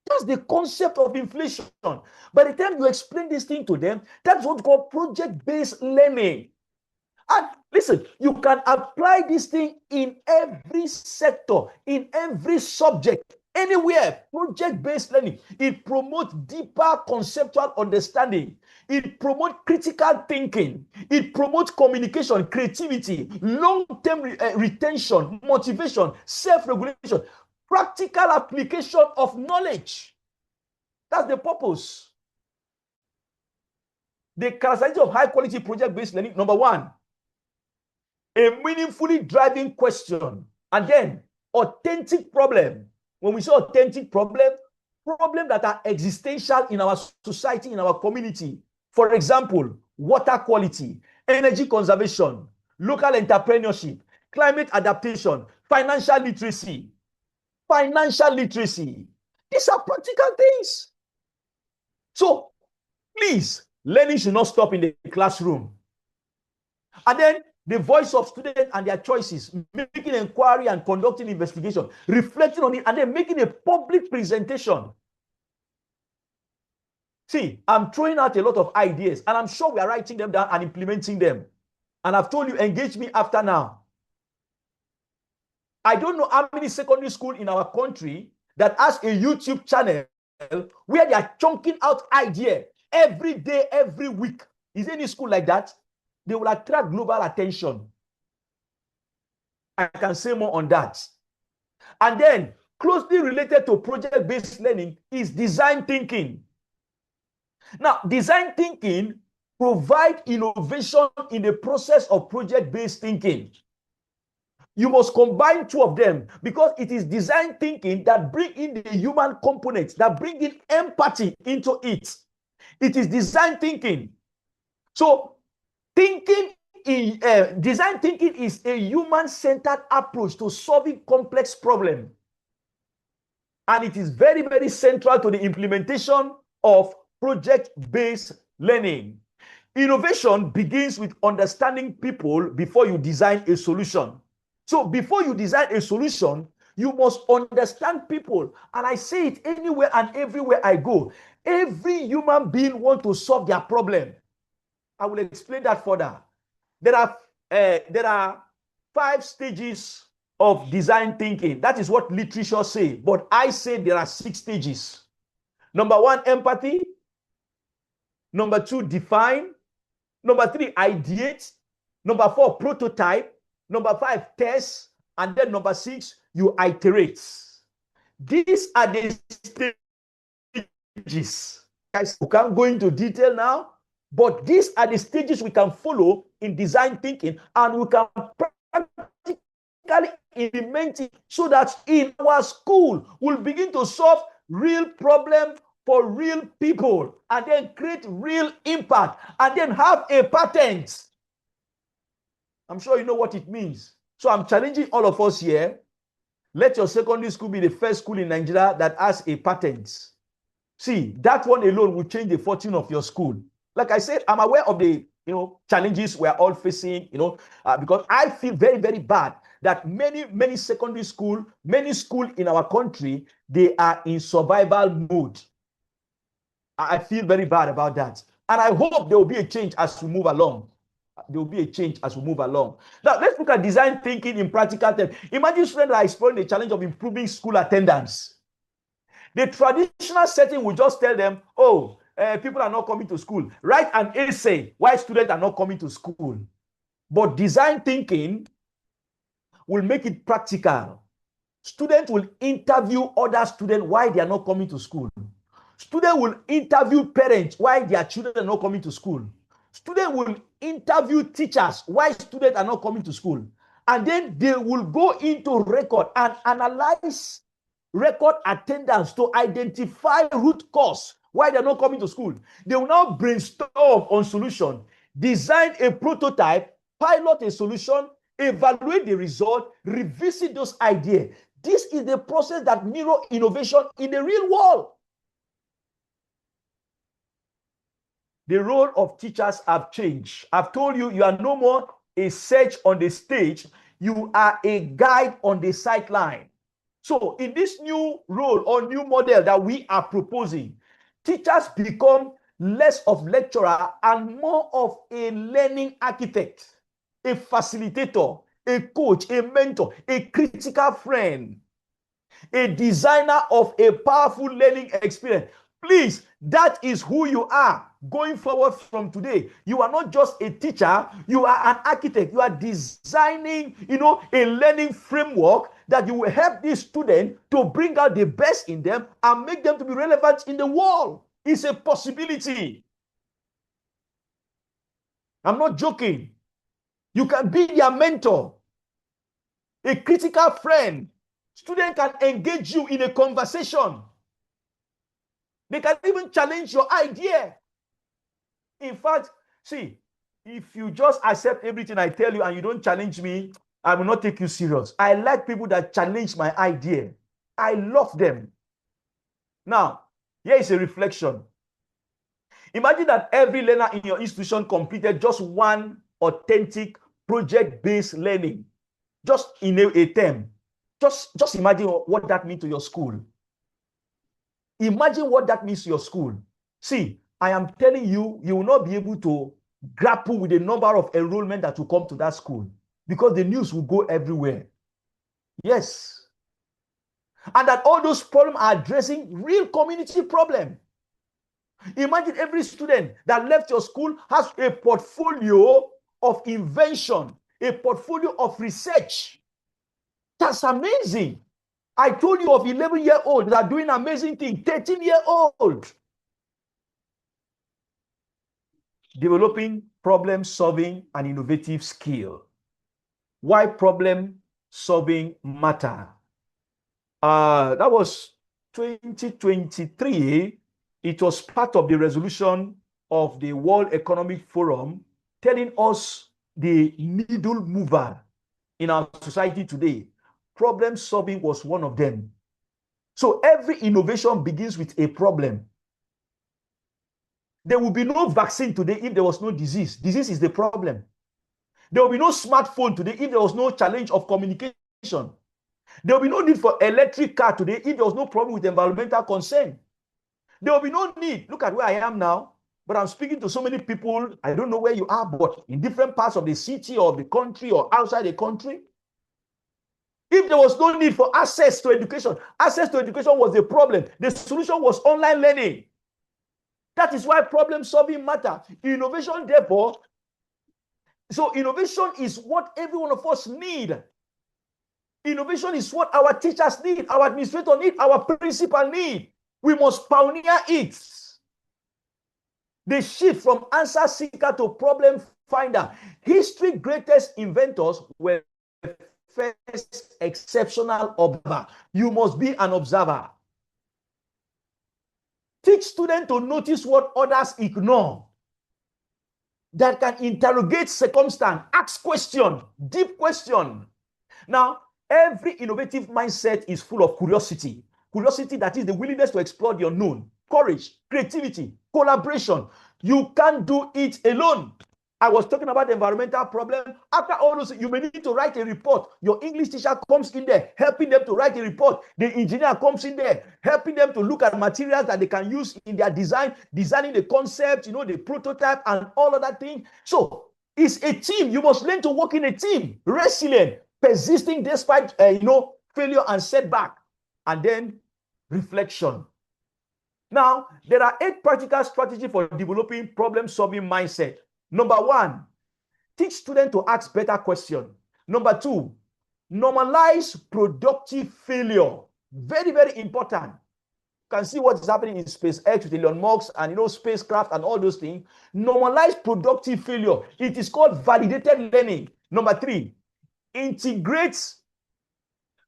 That's the concept of inflation. By the time you explain this thing to them, that's what's called project-based learning. And listen, you can apply this thing in every sector, in every subject, anywhere. Project-based learning. It promotes deeper conceptual understanding. It promotes critical thinking. It promotes communication, creativity, long-term retention, motivation, self-regulation, practical application of knowledge. That's the purpose. The characteristic of high-quality project-based learning, number one, a meaningfully driving question, and then authentic problem. When we say authentic problem, problems that are existential in our society, in our community. For example, water quality, energy conservation, local entrepreneurship, climate adaptation, financial literacy. Financial literacy. These are practical things. So, please, learning should not stop in the classroom. And then the voice of students and their choices, making inquiry and conducting investigation, reflecting on it, and then making a public presentation. See, I'm throwing out a lot of ideas, and I'm sure we are writing them down and implementing them. And I've told you, engage me after now. I don't know how many secondary schools in our country that has a YouTube channel where they are chunking out ideas every day, every week. Is there any school like that? They will attract global attention. I can say more on that. And then, closely related to project-based learning is design thinking. Now, design thinking provides innovation in the process of project-based thinking. You must combine two of them because it is design thinking that brings in the human components, that bring in empathy into it. It is design thinking. So, design thinking is a human-centered approach to solving complex problems. And it is very, very central to the implementation of project-based learning. Innovation begins with understanding people before you design a solution. So before you design a solution, you must understand people. And I say it anywhere and everywhere I go. Every human being wants to solve their problem. I will explain that further. There are 5 stages of design thinking. That is what literature say. But I say there are 6 stages. Number 1, empathy. Number 2, define. Number 3, ideate. Number 4, prototype. Number 5, test. And then number 6, you iterate. These are the stages. Guys, we can't go into detail now, but these are the stages we can follow in design thinking, and we can practically implement it so that in our school we'll begin to solve real problems for real people, and then create real impact, and then have a patent. I'm sure you know what it means. So I'm challenging all of us here. Let your secondary school be the first school in Nigeria that has a patent. See, that one alone will change the fortune of your school. Like I said, I'm aware of the challenges we're all facing, because I feel very, very bad that many secondary school, many schools in our country, they are in survival mode. I feel very bad about that. And I hope there will be a change as we move along. There will be a change as we move along. Now, let's look at design thinking in practical terms. Imagine students are exploring the challenge of improving school attendance. The traditional setting will just tell them, people are not coming to school. Write an essay why students are not coming to school. But design thinking will make it practical. Students will interview other students why they are not coming to school. Students will interview parents why their children are not coming to school. Students will interview teachers why students are not coming to school. And then they will go into record and analyze record attendance to identify root cause why they're not coming to school. They will now brainstorm on solution, design a prototype, pilot a solution, evaluate the result, revisit those ideas. This is the process that mirrors innovation in the real world. The role of teachers have changed. I've told you, you are no more a sage on the stage. You are a guide on the sideline. So in this new role or new model that we are proposing, teachers become less of lecturer and more of a learning architect. a facilitator, a coach, a mentor, a critical friend, a designer of a powerful learning experience. Please, that is who you are going forward from today. You are not just a teacher, you are an architect. You are designing, a learning framework that you will help these students to bring out the best in them and make them to be relevant in the world. It's a possibility. I'm not joking. You can be their mentor, a critical friend. Students can engage you in a conversation. They can even challenge your idea. In fact, see, if you just accept everything I tell you and you don't challenge me, I will not take you serious. I like people that challenge my idea. I love them. Now, here is a reflection. Imagine that every learner in your institution completed just one authentic project-based learning, just in a term. Just imagine what that means to your school. Imagine what that means to your school. See, I am telling you, you will not be able to grapple with the number of enrollment that will come to that school because the news will go everywhere. Yes. And that all those problems are addressing real community problems. Imagine every student that left your school has a portfolio of invention, a portfolio of research. That's amazing. I told you of 11-year-olds that are doing amazing things, 13-year-olds. Developing problem-solving and innovative skill. Why problem-solving matter? That was 2023. It was part of the resolution of the World Economic Forum telling us the needle mover in our society today. Problem solving was one of them. So every innovation begins with a problem. There will be no vaccine today if there was no disease. Disease is the problem. There will be no smartphone today if there was no challenge of communication. There will be no need for electric car today if there was no problem with environmental concern. There will be no need. Look at where I am now. But I'm speaking to so many people. I don't know where you are, but in different parts of the city or the country or outside the country. If there was no need for access to education was the problem. The solution was online learning. That is why problem solving matters. Innovation, therefore, so innovation is what every one of us need. Innovation is what our teachers need, our administrator need, our principal need. We must pioneer it. The shift from answer seeker to problem finder. History's greatest inventors were first exceptional observer. You must be an observer. Teach students to notice what others ignore. That can interrogate circumstance, ask question, deep question. Now, every innovative mindset is full of curiosity. Curiosity, that is the willingness to explore the unknown. Courage, creativity, collaboration. You can't do it alone. I was talking about the environmental problem. After all those, you may need to write a report. Your English teacher comes in there, helping them to write a report. The engineer comes in there, helping them to look at materials that they can use in their design, designing the concept, the prototype and all of that thing. So it's a team. You must learn to work in a team. Resilient, persisting despite, failure and setback. And then reflection. Now, there are 8 practical strategies for developing problem-solving mindset. Number 1, teach students to ask better questions. Number 2, normalize productive failure. Very, very important. You can see what is happening in SpaceX with Elon Musk and spacecraft and all those things. Normalize productive failure. It is called validated learning. Number 3, integrate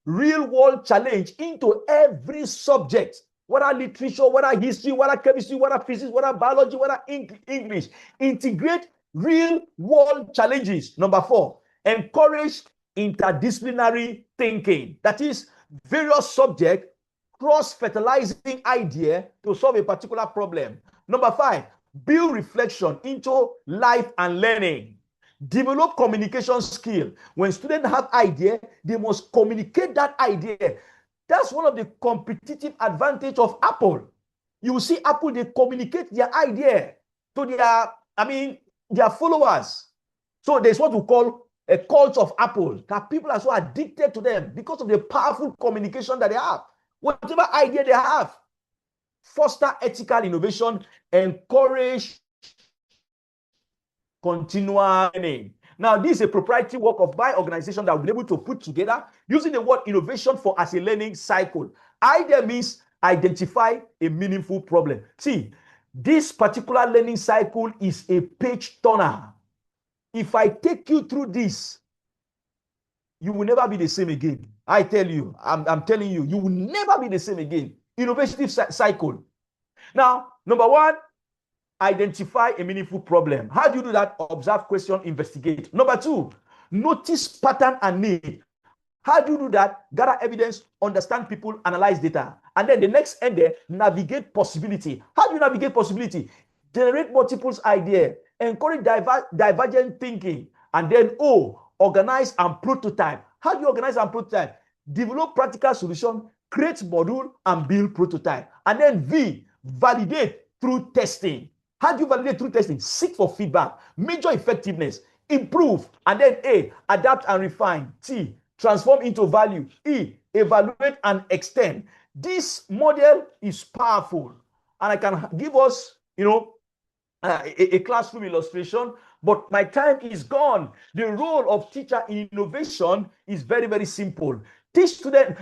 real-world challenge into every subject. Whether literature, whether history, whether chemistry, whether physics, whether biology, whether English. Integrate real-world challenges. Number 4, encourage interdisciplinary thinking. That is, various subjects cross-fertilizing idea to solve a particular problem. Number 5, build reflection into life and learning. Develop communication skill. When students have idea, they must communicate that idea. That's one of the competitive advantage of Apple. You will see Apple, they communicate their idea to their followers. So there's what we call a cult of Apple, that people are so addicted to them because of the powerful communication that they have. Whatever idea they have, foster ethical innovation, encourage continual learning. Now, this is a proprietary work of my organization that we've been able to put together using the word innovation for as a learning cycle. Idea means identify a meaningful problem. See, this particular learning cycle is a page turner. If I take you through this, you will never be the same again. I tell you, I'm telling you, you will never be the same again. Innovative cycle. Now, number one, identify a meaningful problem. How do you do that? Observe, question, investigate. Number two, notice pattern and need. How do you do that? Gather evidence, understand people, analyze data. And then the next end there, navigate possibility. How do you navigate possibility? Generate multiple ideas, encourage divergent thinking. And then O, organize and prototype. How do you organize and prototype? Develop practical solution, create module, and build prototype. And then V, validate through testing. How do you validate through testing? Seek for feedback, measure effectiveness, improve. And then A, adapt and refine. T, transform into value. E, evaluate and extend. This model is powerful. And I can give us, a classroom illustration, but my time is gone. The role of teacher in innovation is very, very simple. Teach students,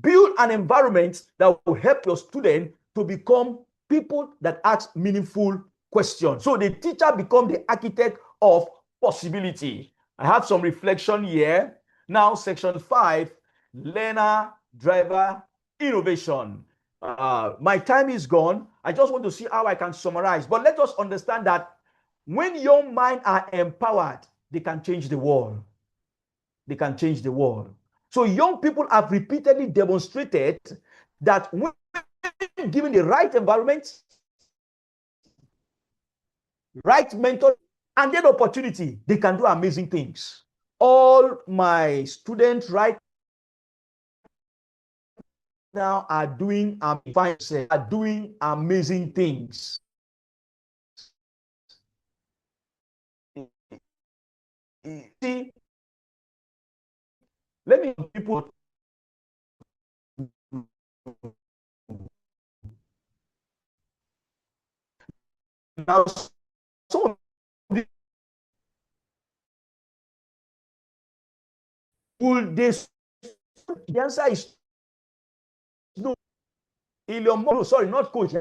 build an environment that will help your student to become people that ask meaningful questions. So the teacher becomes the architect of possibility. I have some reflection here. Now, section 5, learner, driver, innovation. My time is gone. I just want to see how I can summarize. But let us understand that when young minds are empowered, they can change the world. They can change the world. So young people have repeatedly demonstrated that when given the right environment, right mentor, and then opportunity, they can do amazing things. All my students right now are doing amazing things. See, let me people now. So the answer is no. Elon Musk, sorry, not coach.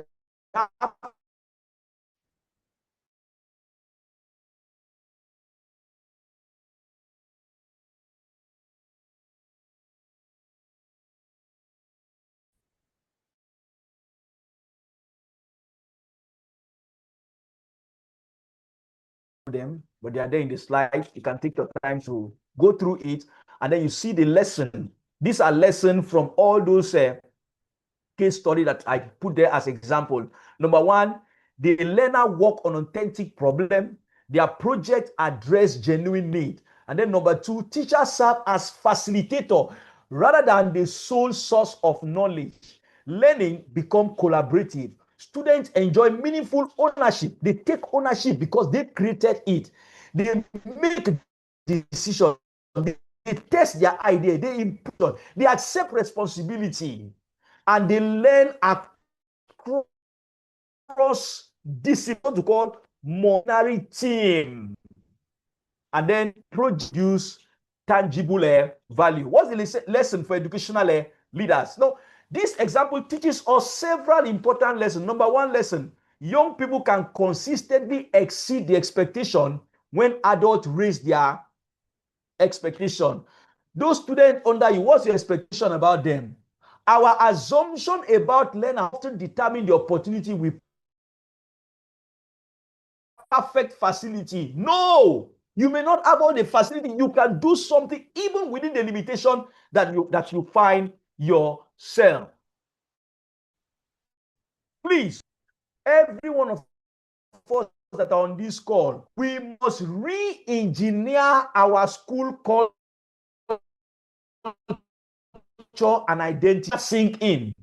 Them, but they are there in the slide. You can take your time to go through it, and then you see the lesson. These are lessons from all those case study that I put there as example. Number one, the learner work on authentic problem. Their project address genuine need. And then number two, teachers serve as facilitator rather than the sole source of knowledge. Learning become collaborative. Students enjoy meaningful ownership. They take ownership because they created it. They make decisions. They test their idea. They input. They accept responsibility. And they learn across discipline to call monetary team. And then produce tangible value. What's the lesson for educational leaders? No, this example teaches us several important lessons. Number one lesson, young people can consistently exceed the expectation when adults raise their expectation. Those students under you, what's your expectation about them? Our assumption about learners often determine the opportunity with perfect facility. No, you may not have all the facility. You can do something even within the limitation that you find yourself. Please, every one of us that are on this call, we must re-engineer our school culture and identity sink in.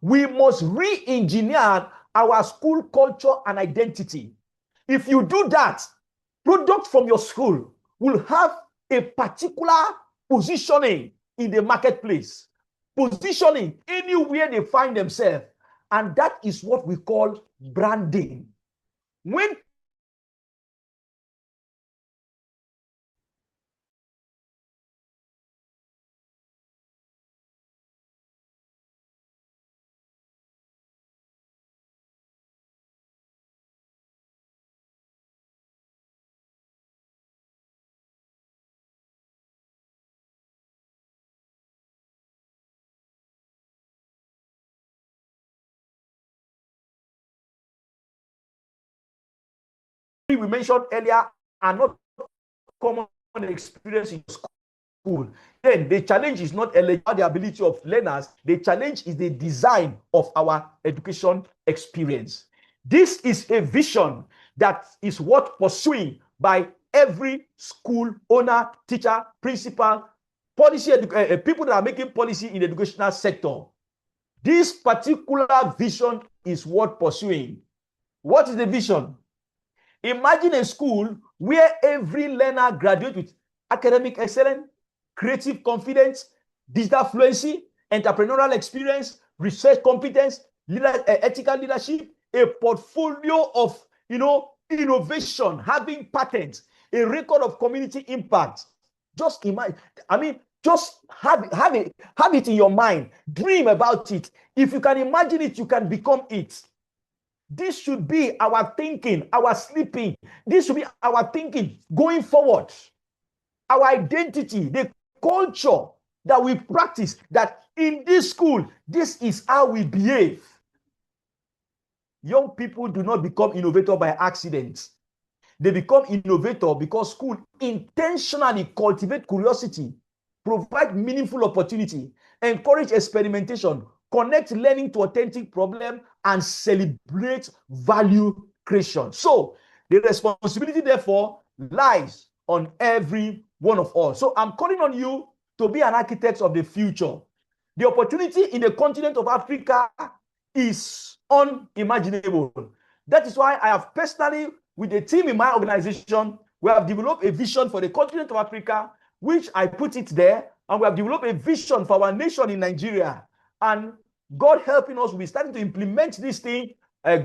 We must re-engineer our school culture and identity. If you do that, product product from your school will have a particular positioning in the marketplace, positioning anywhere they find themselves. And that is what we call branding. When we mentioned earlier are not common experience in school, then the challenge is not the ability of learners. The challenge is the design of our education experience. This is a vision that is worth pursuing by every school owner, teacher, principal, policy, people that are making policy in the educational sector. This particular vision is worth pursuing. What is the vision? Imagine a school where every learner graduates with academic excellence, creative confidence, digital fluency, entrepreneurial experience, research competence, ethical leadership, a portfolio of innovation, having patents, a record of community impact. Just imagine, just have it in your mind. Dream about it. If you can imagine it, you can become it. This should be our thinking, our sleeping. This should be our thinking going forward. Our identity, the culture that we practice, that in this school, this is how we behave. Young people do not become innovator by accident. They become innovator because school intentionally cultivate curiosity, provide meaningful opportunity, encourage experimentation, connect learning to authentic problem, and celebrate value creation. So the responsibility, therefore, lies on every one of us. So I'm calling on you to be an architect of the future. The opportunity in the continent of Africa is unimaginable. That is why I have personally, with the team in my organization, we have developed a vision for the continent of Africa, which I put it there, and we have developed a vision for our nation in Nigeria. And God helping us, we're starting to implement this thing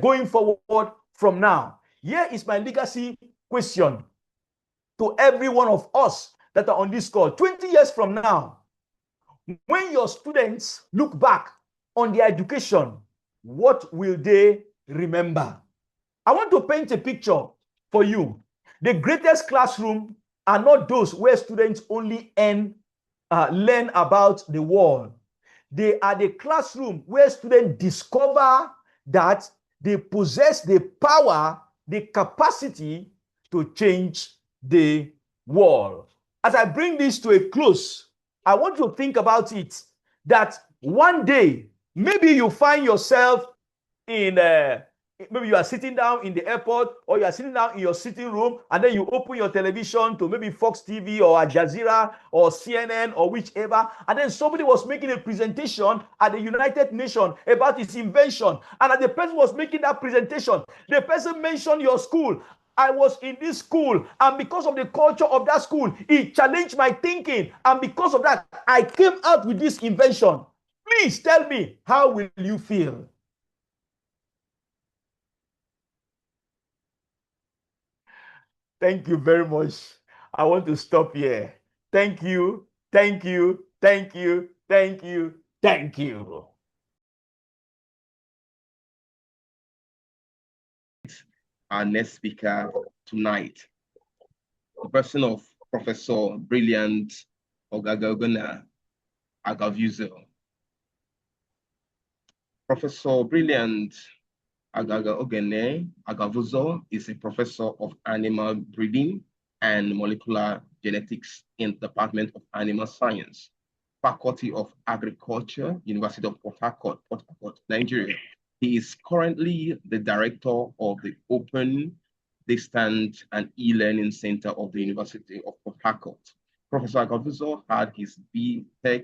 going forward from now. Here is my legacy question to every one of us that are on this call. 20 years from now, when your students look back on their education, what will they remember? I want to paint a picture for you. The greatest classroom are not those where students only learn about the world. They are the classroom where students discover that they possess the power, the capacity to change the world. As I bring this to a close, I want you to think about it, that one day, maybe you find yourself in maybe you are sitting down in the airport, or you are sitting down in your sitting room, and then you open your television to maybe Fox TV or Al Jazeera or CNN or whichever, and then somebody was making a presentation at the United Nations about its invention, and as the person was making that presentation, the person mentioned your school. I was in this school, and because of the culture of that school, it challenged my thinking, and because of that, I came out with this invention. Please tell me, how will you feel? Thank you very much. I want to stop here. Thank you, thank you, thank you, thank you, thank you. Our next speaker tonight, the person of Professor Brilliant Ogaga Agavuzo. Professor Brilliant Agavuzo is a professor of animal breeding and molecular genetics in the Department of Animal Science, Faculty of Agriculture, University of Port Harcourt, Nigeria. He is currently the director of the Open Distance and E-Learning Center of the University of Port Harcourt. Professor Agavuzo had his B.Tech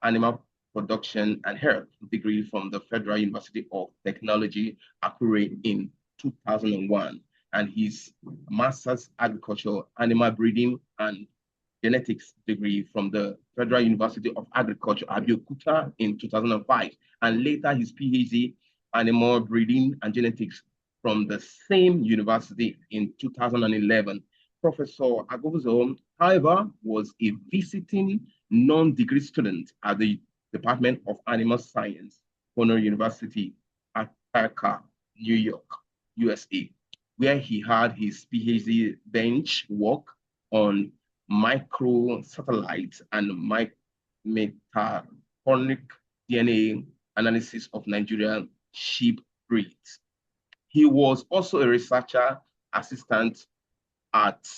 Animal Production and Health degree from the Federal University of Technology, Akure, in 2001. and his Master's Agriculture, Animal Breeding and Genetics degree from the Federal University of Agriculture, Abeokuta in 2005, and later his PhD, Animal Breeding and Genetics from the same university in 2011. Professor Agovuzo, however, was a visiting non-degree student at the Department of Animal Science, Cornell University at Ithaca, New York, USA, where he had his PhD bench work on microsatellites and metaphoric DNA analysis of Nigerian sheep breeds. He was also a researcher assistant at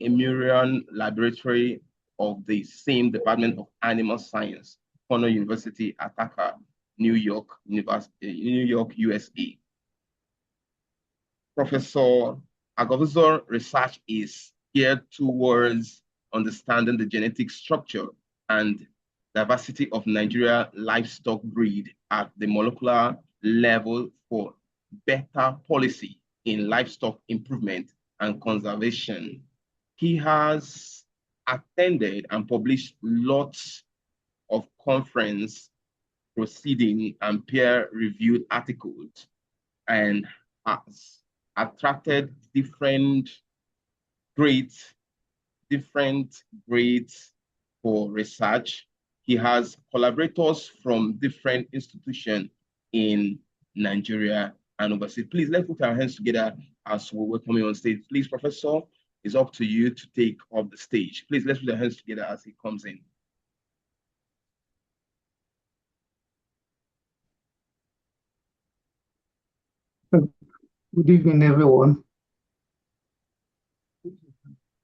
Emurian Laboratory of the same Department of Animal Science, Cornell University, Ithaca, New York, USA. Professor Agovuzo's research is geared towards understanding the genetic structure and diversity of Nigeria livestock breed at the molecular level for better policy in livestock improvement and conservation. He has attended and published lots of conference proceedings and peer-reviewed articles, and has attracted different grades for research. He has collaborators from different institutions in Nigeria and overseas. Please, let's put our hands together as we welcome you on stage. Please, Professor, it's up to you to take up the stage. Please, let's put our hands together as he comes in. Good evening, everyone.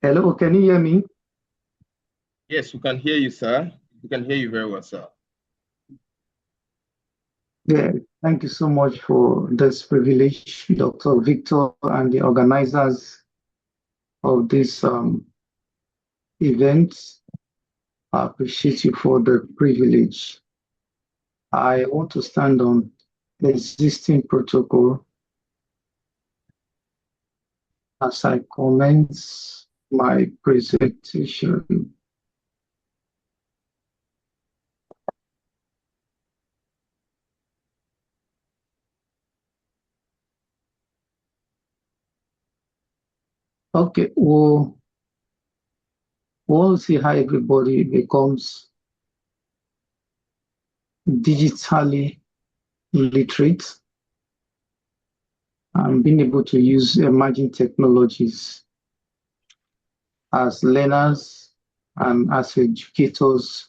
Hello, can you hear me? Yes, we can hear you, sir. We can hear you very well, sir. Yeah, thank you so much for this privilege, Dr. Victor, and the organizers of this event. I appreciate you for the privilege. I want to stand on the existing protocol as I commence my presentation. Okay, we'll see how everybody becomes digitally literate and being able to use emerging technologies as learners and as educators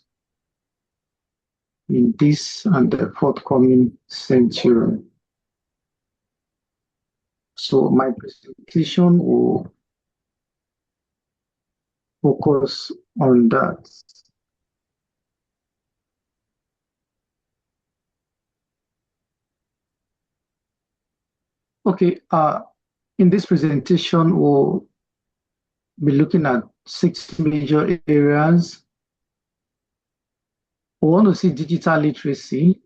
in this and the forthcoming century. So my presentation will focus on that. Okay, in this presentation, we'll be looking at 6 major areas. We want to see digital literacy,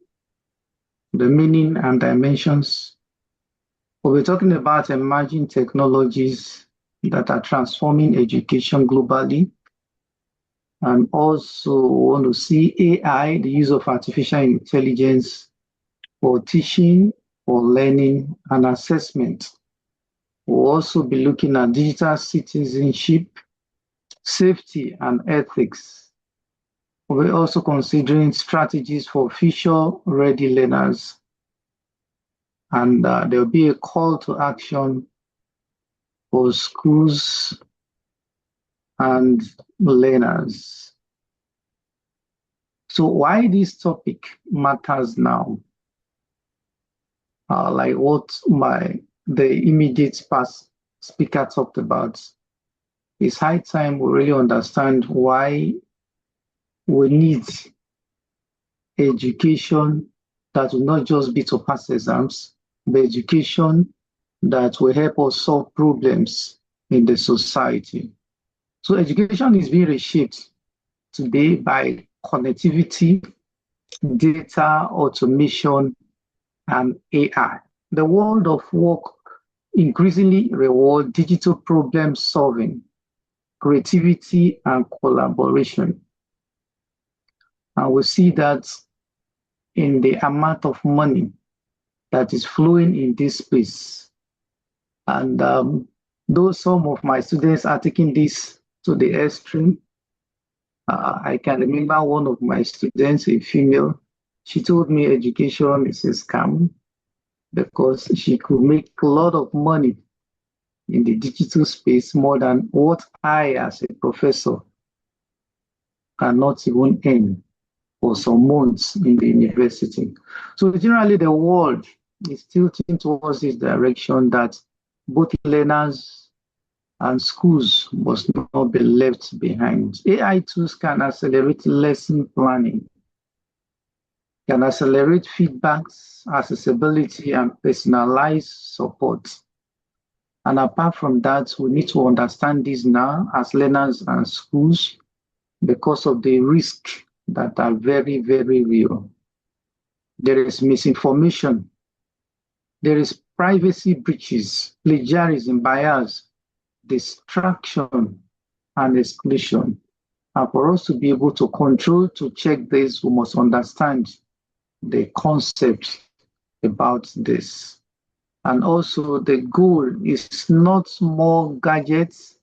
the meaning and dimensions. We'll be talking about emerging technologies that are transforming education globally. And also we want to see AI, the use of artificial intelligence for teaching, for learning and assessment. We'll also be looking at digital citizenship, safety and ethics. We're also considering strategies for future-ready learners. And there'll be a call to action for schools and learners. So why this topic matters now? Like what the immediate past speaker talked about, it's high time we really understand why we need education that will not just be to pass exams, but education that will help us solve problems in the society. So education is being reshaped today by connectivity, data, automation, and AI. The world of work increasingly reward digital problem solving, creativity, and collaboration. And we see that in the amount of money that is flowing in this space. And though some of my students are taking this to the extreme, I can remember one of my students, a female, she told me education is a scam because she could make a lot of money in the digital space, more than what I, as a professor, cannot even earn for some months in the university. So generally, the world is tilting towards this direction that both learners and schools must not be left behind. AI tools can accelerate lesson planning, can accelerate feedbacks, accessibility, and personalized support. And apart from that, we need to understand this now as learners and schools because of the risks that are very, very real. There is misinformation. There is privacy breaches, plagiarism, bias, distraction, and exclusion. And for us to be able to control, to check this, we must understand the concept about this. And also the goal is not more gadgets.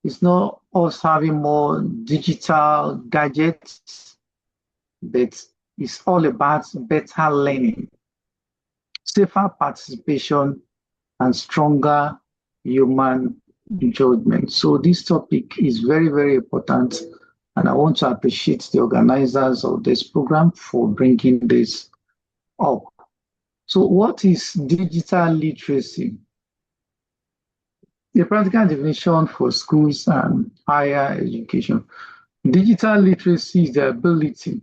It's not us having more digital gadgets, but it's all about better learning, safer participation, and stronger human judgment. So this topic is very, very important. And I want to appreciate the organizers of this program for bringing this up. So what is digital literacy? The practical definition for schools and higher education. Digital literacy is the ability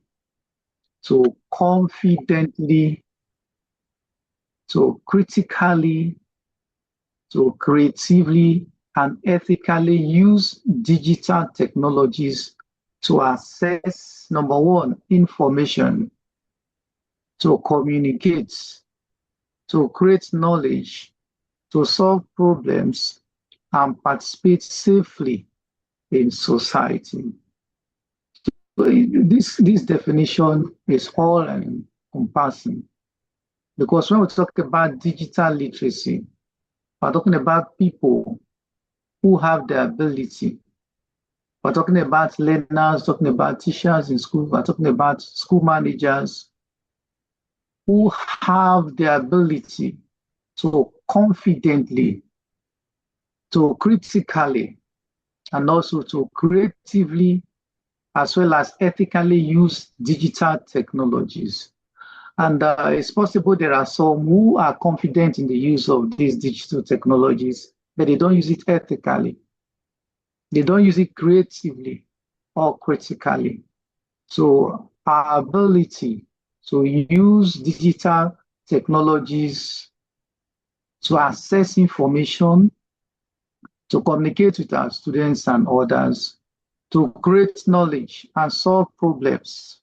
to confidently, to critically, to creatively, and ethically use digital technologies to access, number one, information, to communicate, to create knowledge, to solve problems, and participate safely in society. This definition is all encompassing, because when we talk about digital literacy, we're talking about people who have the ability. We're talking about learners, talking about teachers in school, we're talking about school managers who have the ability to confidently, to critically, and also to creatively, as well as ethically use digital technologies. And it's possible there are some who are confident in the use of these digital technologies, but they don't use it ethically. They don't use it creatively or critically. So our ability to use digital technologies to access information, to communicate with our students and others, to create knowledge and solve problems,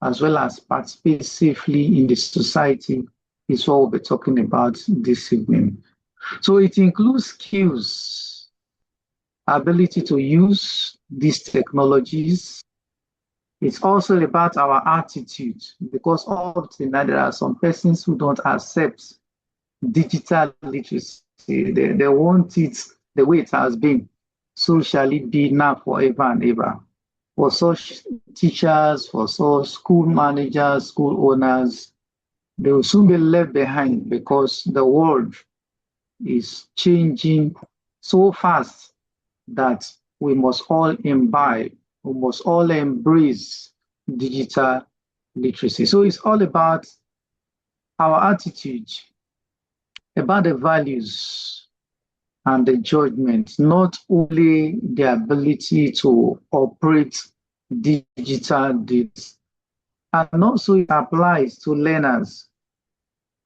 as well as participate safely in the society, is what we'll be talking about this evening. So it includes skills, ability to use these technologies. It's also about our attitude, because often there are some persons who don't accept digital literacy. They want it the way it has been. So shall it be now forever and ever. For such teachers, for such school managers, school owners, they will soon be left behind, because the world is changing so fast that we must all imbibe, we must all embrace digital literacy. So it's all about our attitude, about the values and the judgment, not only the ability to operate digital deeds. And also it applies to learners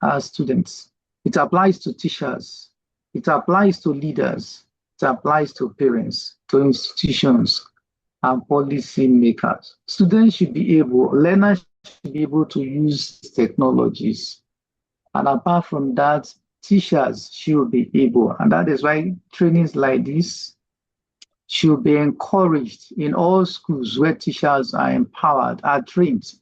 as students. It applies to teachers. It applies to leaders. It applies to parents, to institutions, and policy makers. Students should be able, learners should be able to use technologies. And apart from that, teachers should be able, and that is why trainings like this should be encouraged in all schools where teachers are empowered, are trained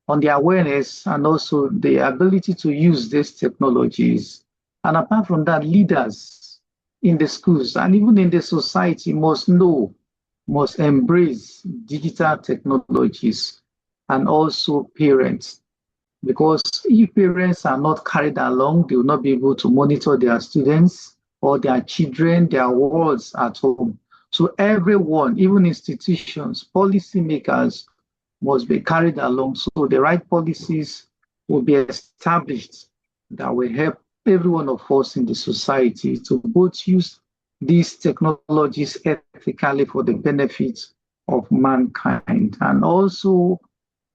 on the awareness and also the ability to use these technologies. And apart from that, leaders in the schools and even in the society must know, must embrace digital technologies, and also parents. Because if parents are not carried along, they will not be able to monitor their students or their children, their wards at home. So everyone, even institutions, policymakers, must be carried along. So the right policies will be established that will help every one of us in the society to both use these technologies ethically for the benefit of mankind. And also,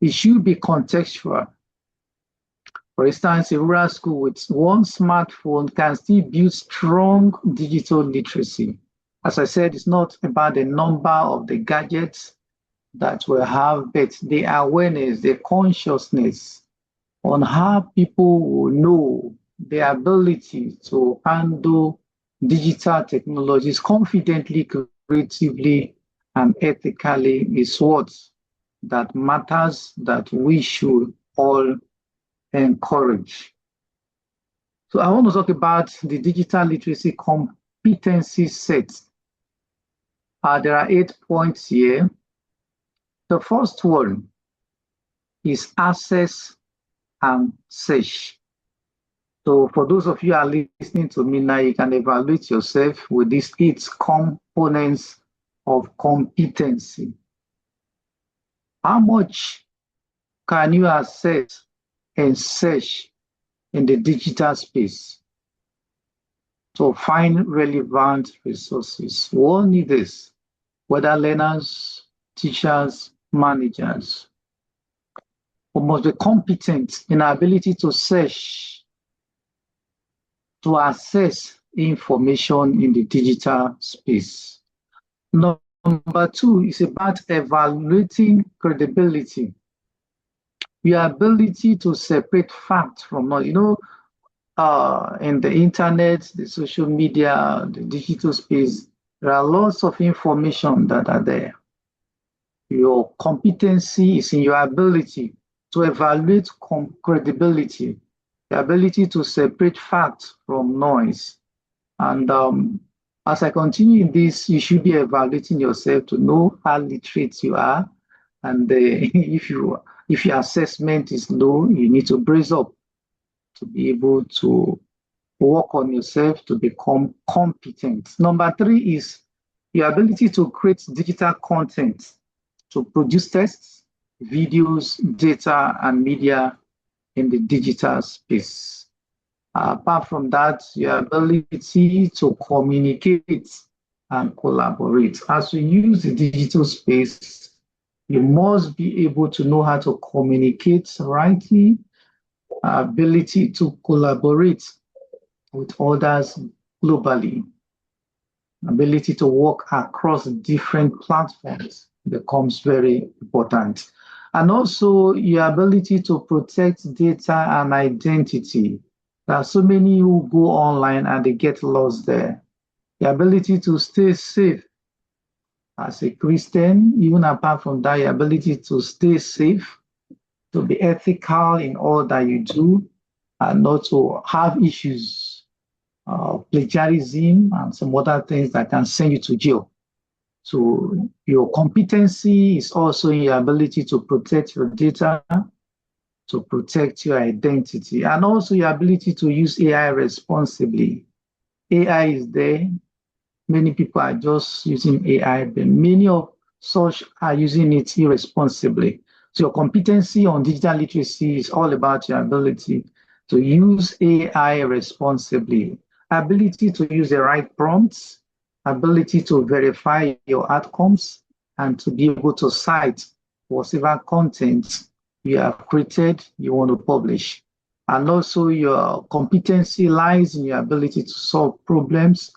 it should be contextual. For instance, a rural school with one smartphone can still build strong digital literacy. As I said, it's not about the number of the gadgets that we have, but the awareness, the consciousness on how people will know the ability to handle digital technologies confidently, creatively, and ethically is what that matters, that we should all encourage. So I want to talk about the digital literacy competency set. There are 8 points here. The first one is access and search. So for those of you who are listening to me now, you can evaluate yourself with these 8 components of competency. How much can you access and search in the digital space to find relevant resources? We all need this, whether learners, teachers, managers. We must be competent in our ability to search, to access information in the digital space. Number 2 is about evaluating credibility. Your ability to separate fact from noise. You know, in the internet, the social media, the digital space, there are lots of information that are there. Your competency is in your ability to evaluate credibility, the ability to separate fact from noise. And as I continue in this, you should be evaluating yourself to know how literate you are. And if your assessment is low, you need to brace up to be able to work on yourself to become competent. Number 3 is your ability to create digital content, to produce tests, videos, data, and media in the digital space. Apart from that, your ability to communicate and collaborate. As you use the digital space, you must be able to know how to communicate rightly, ability to collaborate with others globally, ability to work across different platforms becomes very important. And also your ability to protect data and identity. There are so many who go online and they get lost there. The ability to stay safe as a Christian, even apart from that, your ability to stay safe, to be ethical in all that you do, and not to have issues, plagiarism and some other things that can send you to jail. So your competency is also in your ability to protect your data, to protect your identity, and also your ability to use AI responsibly. AI is there. Many people are just using AI, but many of such are using it irresponsibly. So your competency on digital literacy is all about your ability to use AI responsibly, ability to use the right prompts, ability to verify your outcomes, and to be able to cite whatever content you have created, you want to publish. And also your competency lies in your ability to solve problems,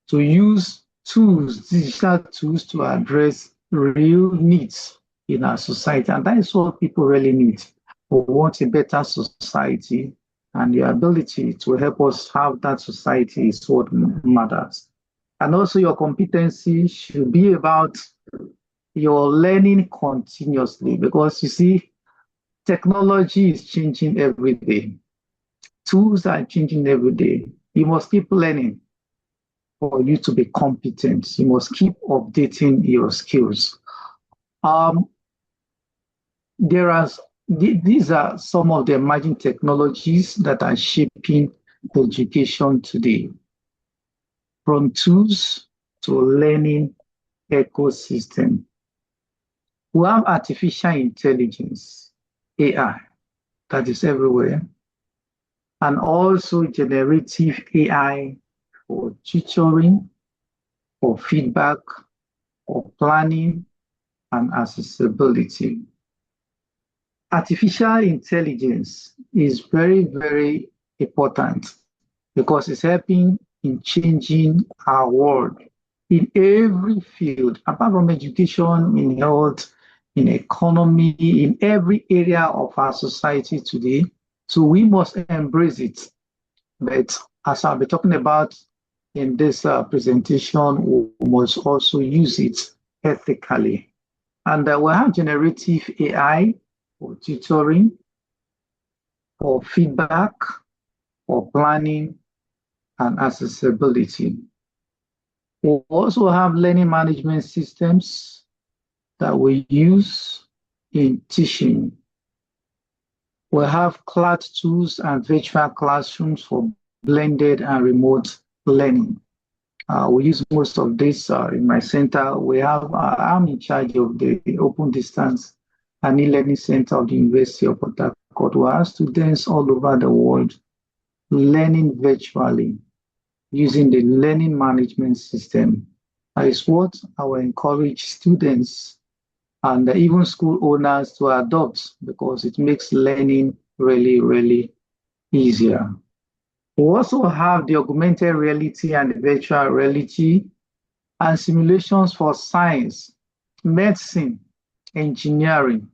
to use tools, digital tools to address real needs in our society. And that is what people really need. We want a better society. and your ability to help us have that society is what matters. And also your competency should be about your learning continuously, because you see, technology is changing every day. Tools are changing every day. You must keep learning for you to be competent. You must keep updating your skills. These are some of the emerging technologies that are shaping education today, from tools to learning ecosystem. We have artificial intelligence, AI, that is everywhere, and also generative AI for tutoring, for feedback, for planning, and accessibility. Artificial intelligence is very, very important because it's helping in changing our world in every field, apart from education, in health, in economy, in every area of our society today. So we must embrace it. But as I'll be talking about in this presentation, we must also use it ethically. And we have generative AI for tutoring, for feedback, for planning, and accessibility. We also have learning management systems that we use in teaching. We have cloud tools and virtual classrooms for blended and remote learning. We use most of this in my center. I'm in charge of the Open Distance and e-learning center of the University of Port Harcourt. We have students all over the world learning virtually using the learning management system. That is what I will encourage students and even school owners to adopt, because it makes learning really, really easier. We also have the augmented reality and the virtual reality and simulations for science, medicine, engineering,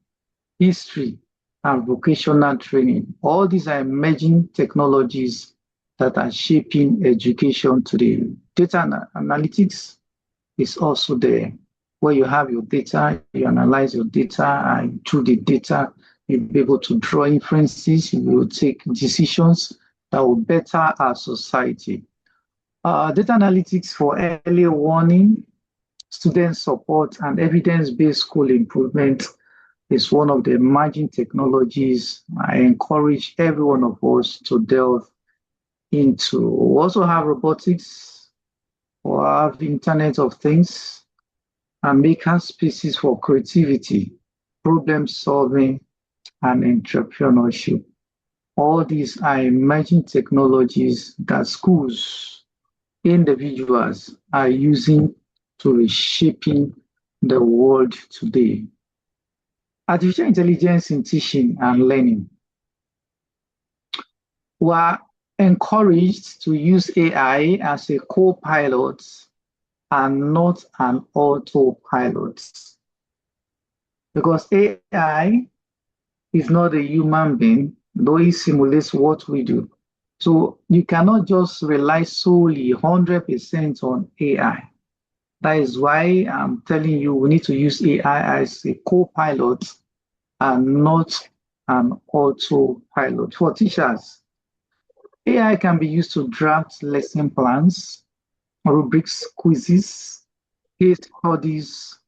history, and vocational training. All these are emerging technologies that are shaping education today. Data analytics is also there, where you have your data, you analyze your data, and through the data, you'll be able to draw inferences, you will take decisions that will better our society. Data analytics for early warning, student support, and evidence-based school improvement is one of the emerging technologies I encourage every one of us to delve into. We also have robotics, we have Internet of Things, and maker spaces for creativity, problem solving, and entrepreneurship. All these are emerging technologies that schools, individuals are using to reshaping the world today. Artificial intelligence in teaching and learning. We are encouraged to use AI as a co-pilot and not an autopilot, because AI is not a human being, though it simulates what we do. So you cannot just rely solely 100% on AI. That is why I'm telling you we need to use AI as a co-pilot and not an autopilot. For teachers, AI can be used to draft lesson plans, rubrics, quizzes, case studies,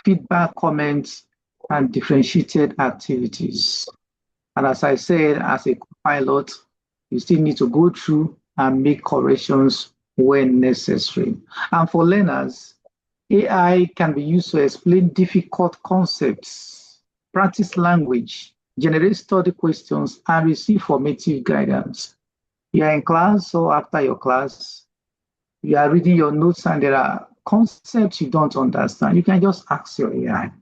feedback, comments, and differentiated activities. And as I said, as a pilot, you still need to go through and make corrections when necessary. And for learners, AI can be used to explain difficult concepts, practice language, generate study questions, and receive formative guidance. You are in class or after your class, you are reading your notes and there are concepts you don't understand. You can just ask your AI,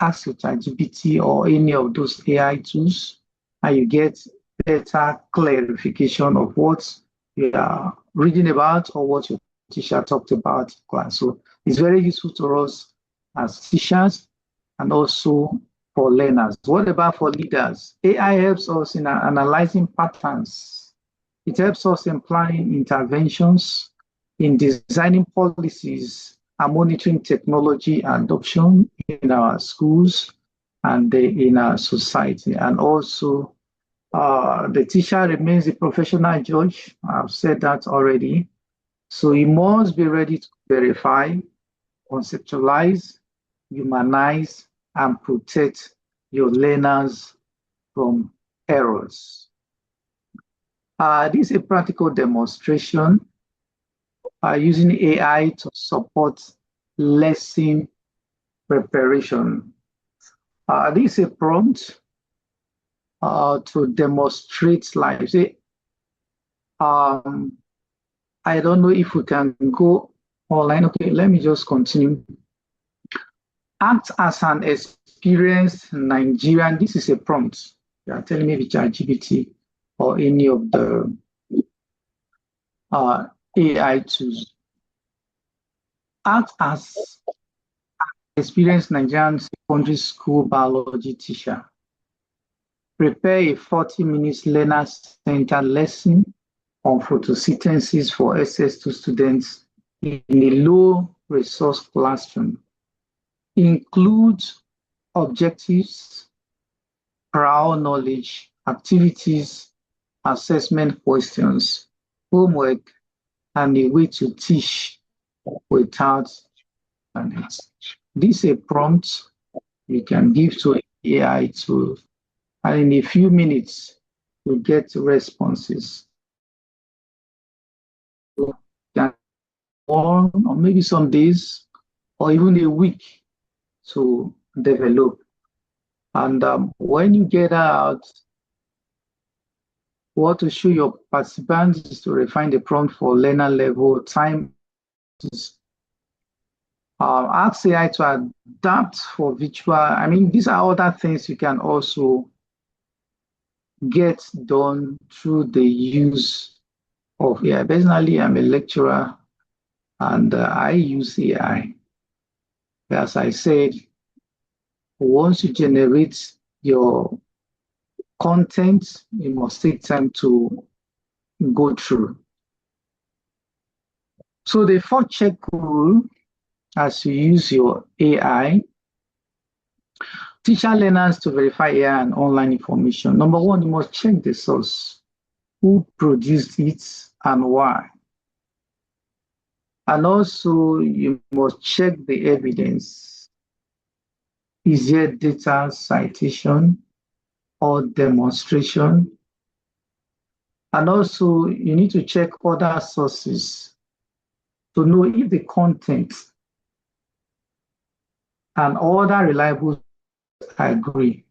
ask your ChatGPT or any of those AI tools, and you get better clarification of what you are reading about or what your teacher talked about in class. So it's very useful to us as teachers and also for learners. What about for leaders? AI helps us in analyzing patterns It helps us in planning interventions, in designing policies, and monitoring technology adoption in our schools and in our society. And also, the teacher remains a professional judge. I've said that already. So he must be ready to verify, conceptualize, humanize, and protect your learners from errors. This is a practical demonstration using AI to support lesson preparation. This is a prompt to demonstrate live. Say, I don't know if we can go online. Okay, let me just continue. Act as an experienced Nigerian. This is a prompt. You are telling me with ChatGPT or any of the AI tools. Act as an experienced Nigerian secondary school biology teacher. Prepare a 40-minute learner-centered lesson on photosynthesis for SS2 students in a low-resource classroom. Include objectives, prior knowledge, activities, assessment questions, homework, and a way to teach without an This is a prompt you can give to AI tool, and in a few minutes, you get responses. One or maybe some days, or even a week to develop. And when you get out, what to show your participants is to refine the prompt for learner level, time. Ask AI to adapt for virtual. I mean, these are other things you can also get done through the use of AI. Personally, I'm a lecturer and I use AI. As I said, once you generate your content, you must take time to go through. So the 4-check rule, as you use your AI, teach our learners to verify AI and online information. Number one, you must check the source, who produced it and why. And also, you must check the evidence. Is there data, citation, or demonstration? And also, you need to check other sources to know if the content and other reliable agree.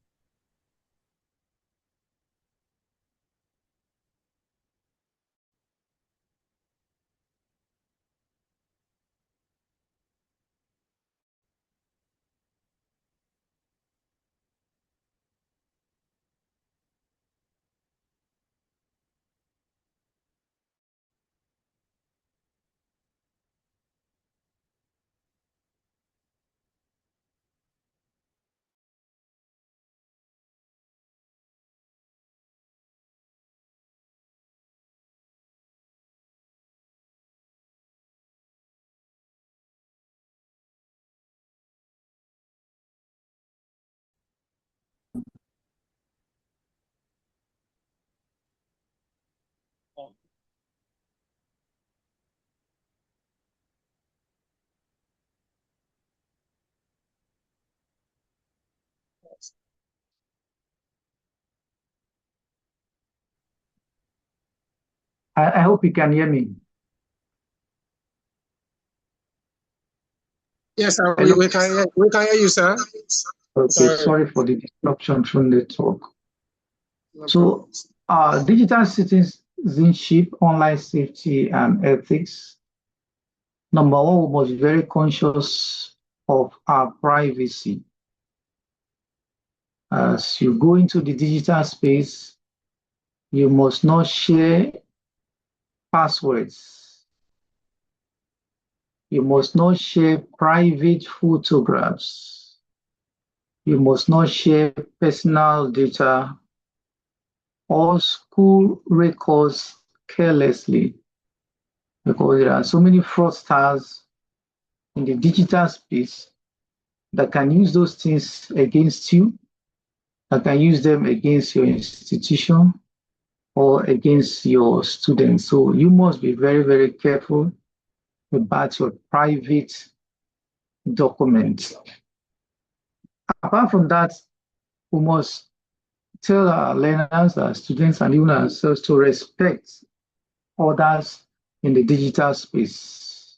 I hope you can hear me. Yes, sir. We can hear you, sir. Okay, sorry for the disruption from the talk. So, digital citizenship, online safety, and ethics. Number one, we must be very conscious of our privacy. As you go into the digital space, you must not share passwords. You must not share private photographs. You must not share personal data or school records carelessly, because there are so many fraudsters in the digital space that can use those things against you, that can use them against your institution or against your students. So you must be very, very careful about your private documents. Apart from that, we must tell our learners, our students, and even ourselves to respect others in the digital space.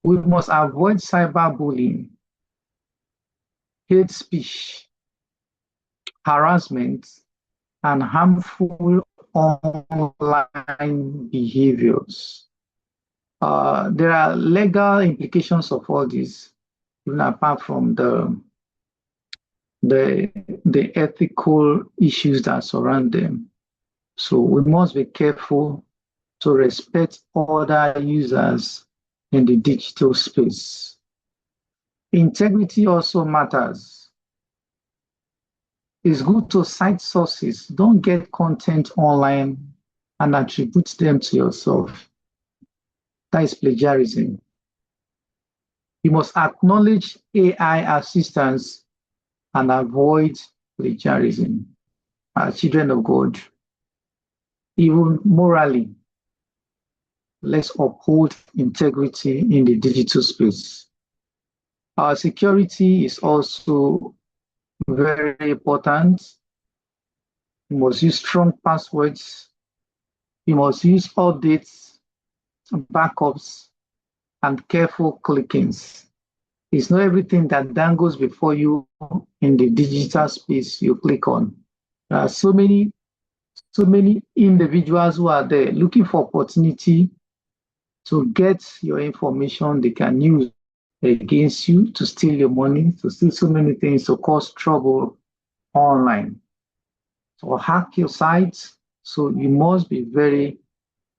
We must avoid cyberbullying, hate speech, harassment, and harmful online behaviors. There are legal implications of all this, even apart from the ethical issues that surround them. So we must be careful to respect other users in the digital space. Integrity also matters. It's good to cite sources. Don't get content online and attribute them to yourself. That is plagiarism. You must acknowledge AI assistance and avoid plagiarism. As children of God, even morally, let's uphold integrity in the digital space. Our security is also very important. You must use strong passwords. You must use updates, backups, and careful clickings. It's not everything that dangles before you in the digital space you click on. There are so many individuals who are there looking for opportunity to get your information they can use against you, to steal your money, to steal so many things, to cause trouble online, or hack your sites. So you must be very,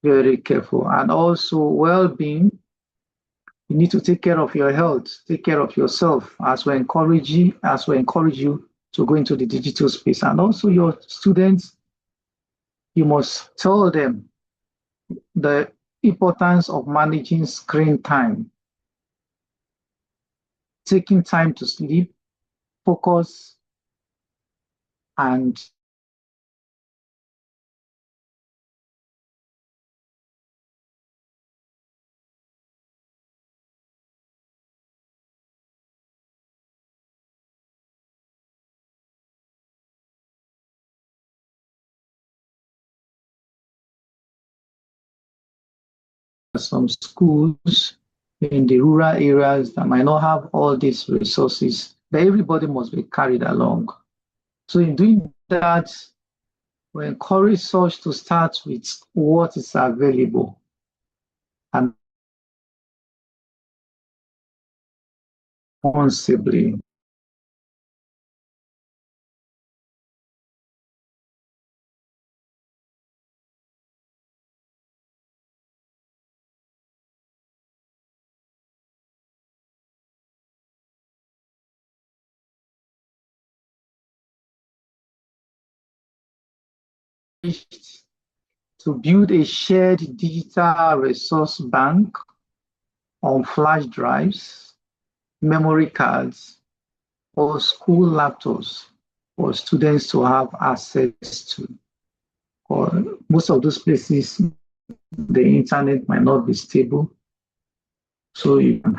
very careful. And also well-being, you need to take care of your health, take care of yourself as we encourage you to go into the digital space. And also your students, you must tell them the importance of managing screen time, taking time to sleep, focus, and some schools in the rural areas that might not have all these resources, but everybody must be carried along. So in doing that, we encourage such to start with what is available and responsibly. To build a shared digital resource bank on flash drives, memory cards, or school laptops for students to have access to. Or most of those places, the internet might not be stable. So you can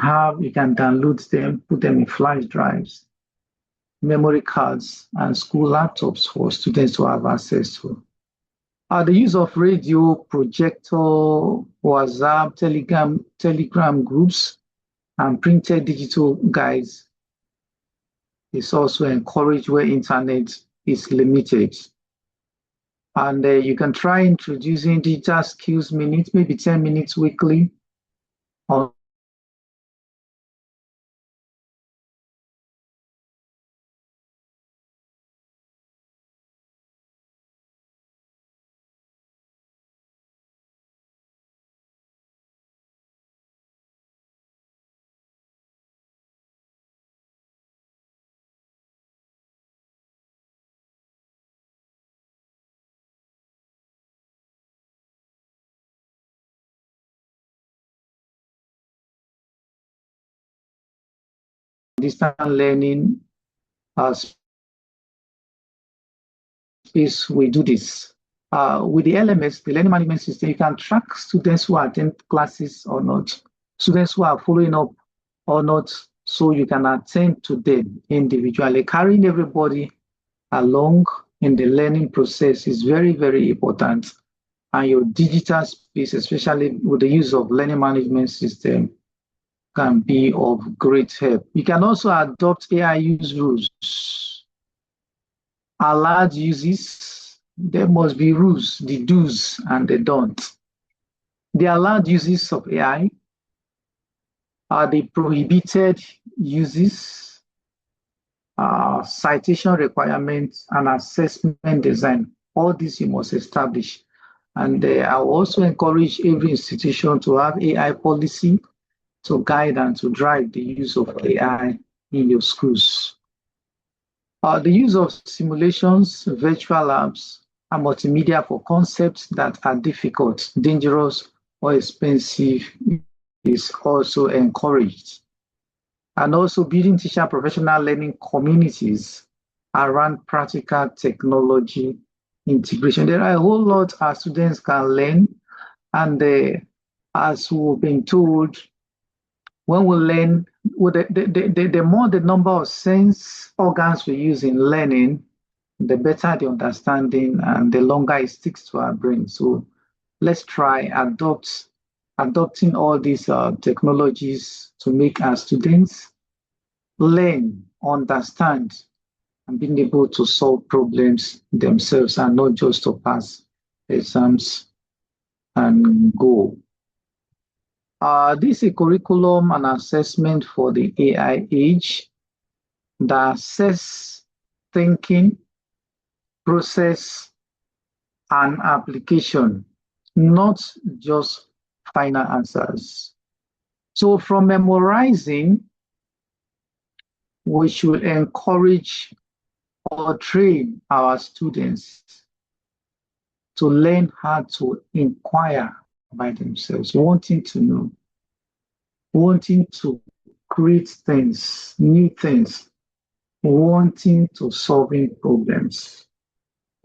download them, put them in flash drives, memory cards, and school laptops for students to have access to. The use of radio, projector, WhatsApp, Telegram groups, and printed digital guides is also encouraged where internet is limited. And you can try introducing digital skills minutes, maybe 10 minutes weekly, on distance learning space, we do this. With the LMS, the learning management system, you can track students who attend classes or not, students who are following up or not, so you can attend to them individually. Carrying everybody along in the learning process is very, very important. And your digital space, especially with the use of learning management system, can be of great help. You can also adopt AI use rules. Allowed uses, there must be rules, the do's and the don'ts. The allowed uses of AI are the prohibited uses, citation requirements, and assessment design. All these you must establish. And I will also encourage every institution to have AI policy to guide and to drive the use of AI in your schools. The use of simulations, virtual labs, and multimedia for concepts that are difficult, dangerous, or expensive is also encouraged. And also building teacher professional learning communities around practical technology integration. There are a whole lot our students can learn, and as we've been told, when we learn, the more the number of sense organs we use in learning, the better the understanding and the longer it sticks to our brain. So let's try adopting all these technologies to make our students learn, understand, and being able to solve problems themselves and not just to pass exams and go. This is a curriculum and assessment for the AI age that assess thinking, process, and application, not just final answers. So from memorizing, we should encourage or train our students to learn how to inquire by themselves, wanting to know, wanting to create things, new things, wanting to solving problems.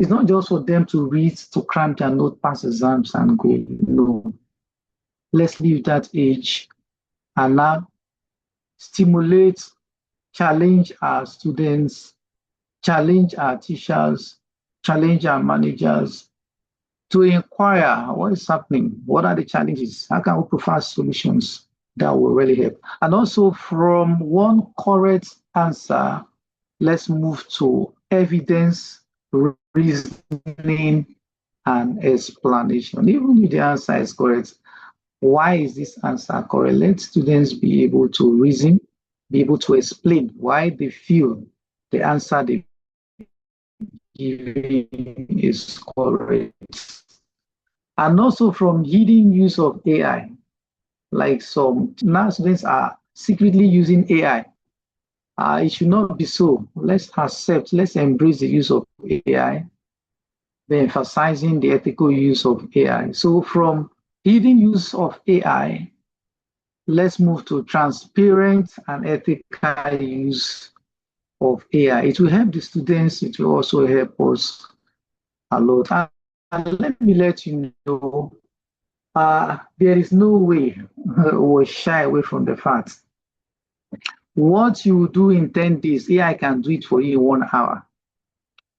It's not just for them to read, to cram their note, pass exams and go. No. Let's leave that age and now stimulate, challenge our students, challenge our teachers, challenge our managers to inquire what is happening, what are the challenges, how can we provide solutions that will really help. And also from one correct answer, let's move to evidence, reasoning, and explanation. Even if the answer is correct, why is this answer correct? Let students be able to reason, be able to explain why they feel the answer they giving is correct. And also from hidden use of AI, like some now students are secretly using AI. It should not be so. Let's accept, let's embrace the use of AI, by emphasizing the ethical use of AI. So from hidden use of AI, let's move to transparent and ethical use of AI. It will help the students, it will also help us a lot. And let me let you know, there is no way we'll shy away from the fact. What you do in 10 days, AI can do it for you in 1 hour.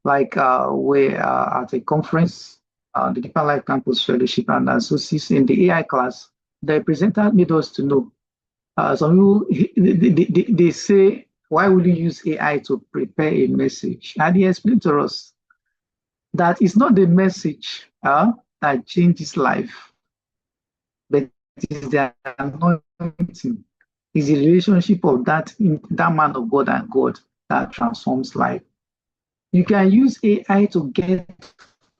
Like we're at a conference, the Deeper Life Campus Fellowship and Associates in the AI class, the presenter made us to know. Some people, they say, why would you use AI to prepare a message? And he explained to us that it's not the message that changes life, but it's the anointing. It's the relationship of that man of God and God that transforms life. You can use AI to get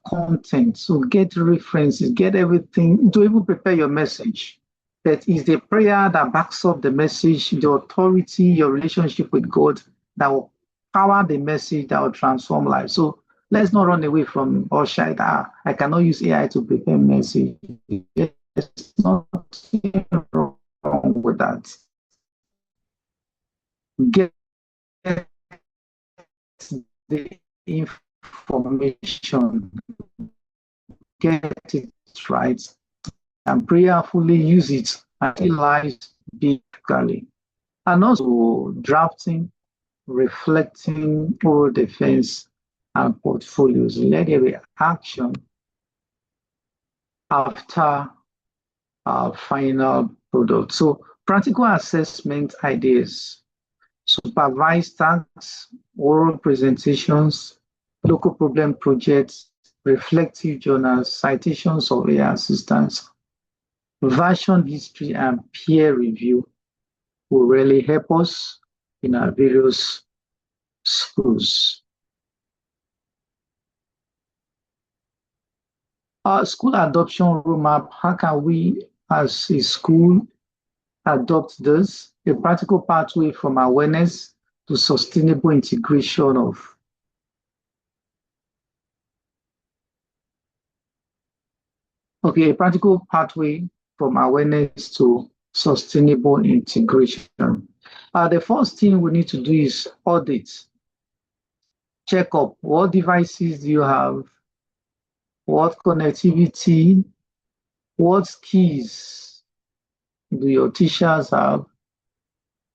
content, so get references, get everything to even prepare your message. But it's the prayer that backs up the message, the authority, your relationship with God that will power the message that will transform life. So let's not run away from or shy that I cannot use AI to prepare message. There's nothing wrong with that. Get the information, get it right, and prayerfully use it and utilize biblically. And also drafting, reflecting over defense and portfolios. Let there be action after our final product. So practical assessment ideas, supervised tasks, oral presentations, local problem projects, reflective journals, citations of AI assistance, version history, and peer review will really help us in our various schools. Our school adoption roadmap, how can we as a school adopt this? A practical pathway from awareness to sustainable integration of a practical pathway from awareness to sustainable integration. The first thing we need to do is audit. Check up what devices do you have, what connectivity, what skills do your teachers have,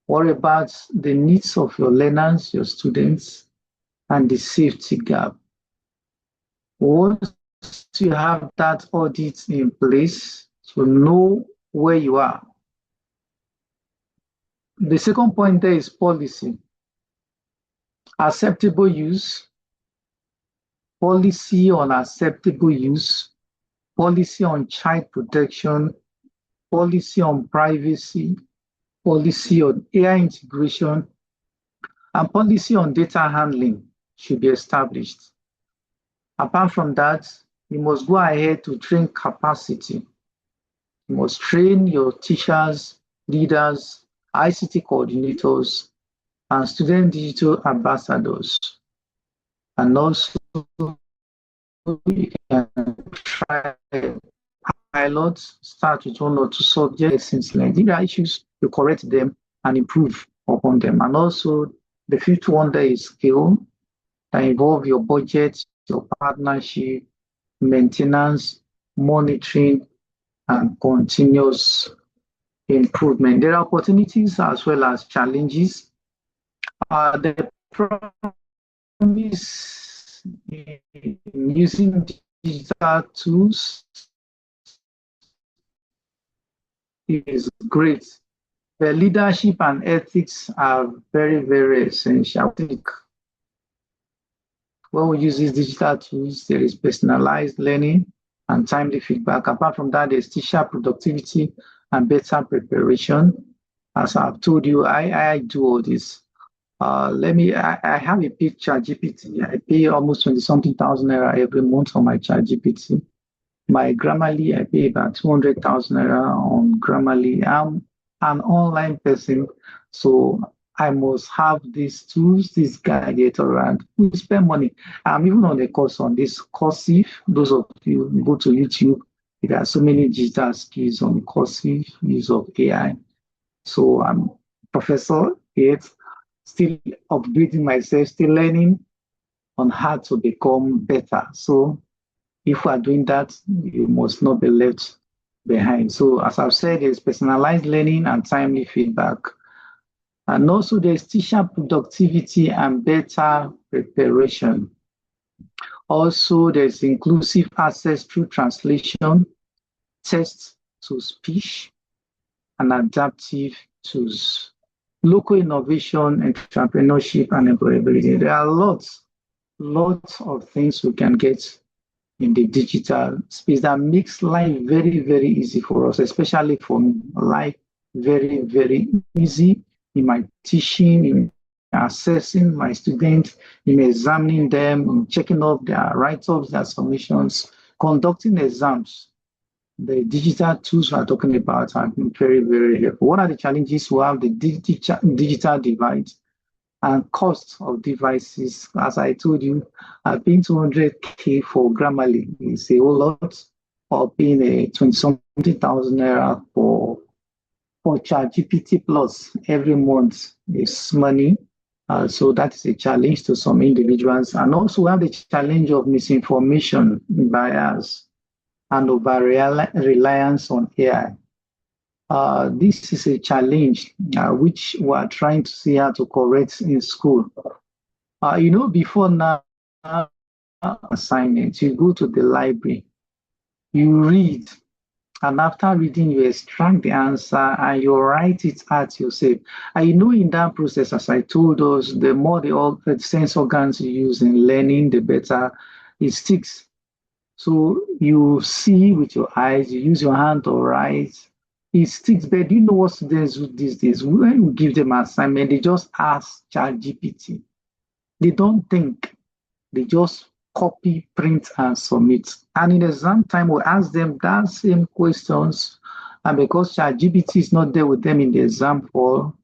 what about the needs of your learners, your students, and the safety gap. Once you have that audit in place to know where you are. The second point there is policy. Acceptable use, policy on acceptable use, policy on child protection, policy on privacy, policy on AI integration, and policy on data handling should be established. Apart from that, you must go ahead to train capacity. You must train your teachers, leaders, ICT coordinators, and student digital ambassadors. And also, you can try pilots, start with 1 or 2 subjects. Since there are issues, you correct them and improve upon them. And also, the fifth one there is skill that involve your budget, your partnership, maintenance, monitoring, and continuous improvement. There are opportunities as well as challenges. The promise in using digital tools is great. The leadership and ethics are very, very essential. When we use these digital tools, there is personalized learning and timely feedback. Apart from that, there's teacher productivity and better preparation. As I've told you, I do all this. I have a paid ChatGPT. I pay almost 20-something thousand naira every month on my ChatGPT. My Grammarly, I pay about 200,000 naira on Grammarly. I'm an online person, so I must have these tools, this gadget around. We spend money. I'm even on a course on this Coursif. Those of you who go to YouTube, there are so many digital skills on Coursif, use of AI. So I'm Professor Yates, still upgrading myself, still learning on how to become better. So if we are doing that, you must not be left behind. So as I've said, there's personalized learning and timely feedback. And also there's teacher productivity and better preparation. Also, there's inclusive access through translation, text to speech, and adaptive tools. Local innovation, entrepreneurship, and employability. There are lots of things we can get in the digital space that makes life very, very easy for us, especially for me. Life very, very easy in my teaching, in assessing my students, in examining them, in checking up their write-ups, their submissions, conducting exams. The digital tools we're talking about have been very, very helpful. What are the challenges? We have the digital divide and cost of devices. As I told you, paying 200K for Grammarly is a whole lot, or paying a 20-something thousand naira for ChatGPT Plus every month is money. So that is a challenge to some individuals. And also we have the challenge of misinformation bias and over-reliance on AI. This is a challenge which we are trying to see how to correct in school. Before now, assignment, you go to the library, you read, and after reading, you extract the answer and you write it out yourself. And in that process, as I told us, the more the sense organs you use in learning, the better it sticks. So you see with your eyes, you use your hand to write, it sticks. But do you know what students do these days? When you give them assignment, they just ask ChatGPT. They don't think. They just copy, print, and submit. And in exam time, we ask them that same questions. And because ChatGPT is not there with them in the exam hall,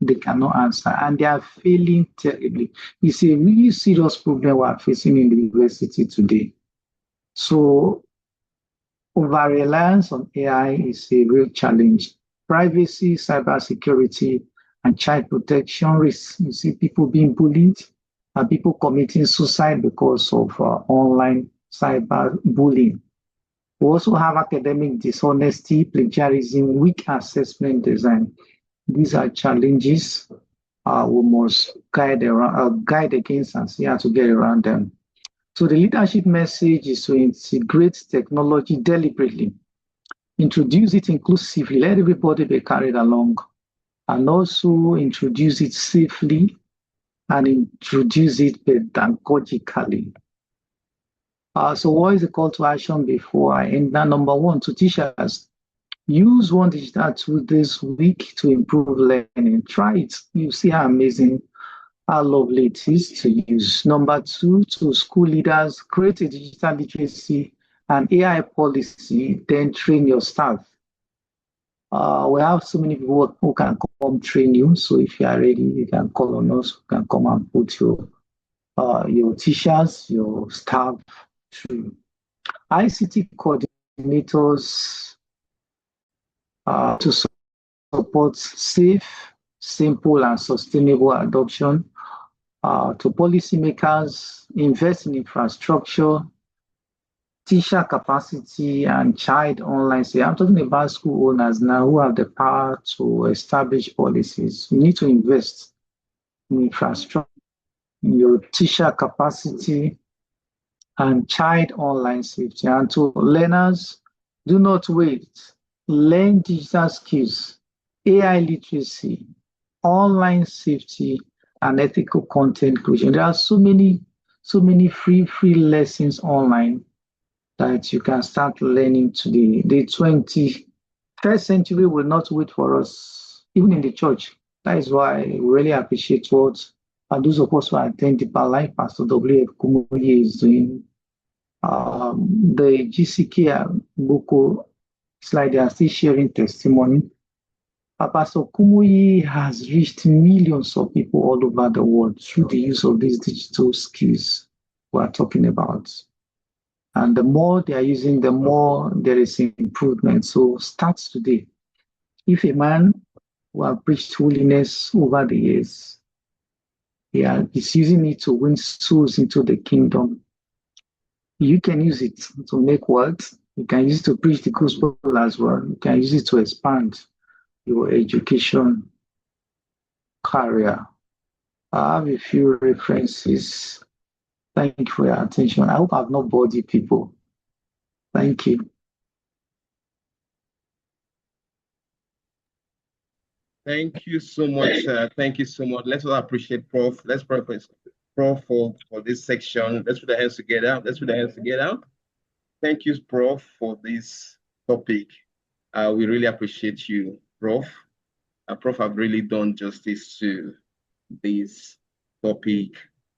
they cannot answer. And they are failing terribly. It's a really serious problem we are facing in the university today. So over-reliance on AI is a real challenge. Privacy, cybersecurity, and child protection risks. You see people being bullied, and people committing suicide because of online cyberbullying. We also have academic dishonesty, plagiarism, weak assessment design. These are challenges we must guide against and see how to get around them. So the leadership message is to integrate technology deliberately, introduce it inclusively, let everybody be carried along, and also introduce it safely and introduce it pedagogically. So what is the call to action before I end? That number one, to teachers, use one digital tool this week to improve learning. Try it. You see how amazing, how lovely it is to use. Number two, to school leaders, create a digital literacy and AI policy, then train your staff. We have so many people who can come train you. So if you are ready, you can call on us. You can come and put your teachers, your staff through. ICT coordinators to support safe, simple, and sustainable adoption. To policymakers, invest in infrastructure, teacher capacity, and child online. So I'm talking about school owners now who have the power to establish policies. You need to invest in infrastructure, in your teacher capacity, and child online safety. And to learners, do not wait. Learn digital skills, AI literacy, online safety, and ethical content creation. There are so many free lessons online that you can start learning today. The 21st century will not wait for us, even in the church. That is why we really appreciate what those of us who attend Deeper Life, Pastor W.F. Kumuyi is doing. The GCK and Boko, it's like they are still sharing testimony. Pastor Kumuyi has reached millions of people all over the world through the use of these digital skills we are talking about. And the more they are using, the more there is improvement. So start today. If a man who has preached holiness over the years, is using it to win souls into the kingdom, you can use it to make wealth. You can use it to preach the gospel as well. You can use it to expand your education career. I have a few references. Thank you for your attention. I hope I've not bored you people. Thank you. Thank you so much. Thank you so much. Let's all appreciate Prof. Let's pray for Prof for this section. Let's put our hands together. Let's put our hands together. Thank you, Prof, for this topic. We really appreciate you, Prof. Prof have really done justice to this topic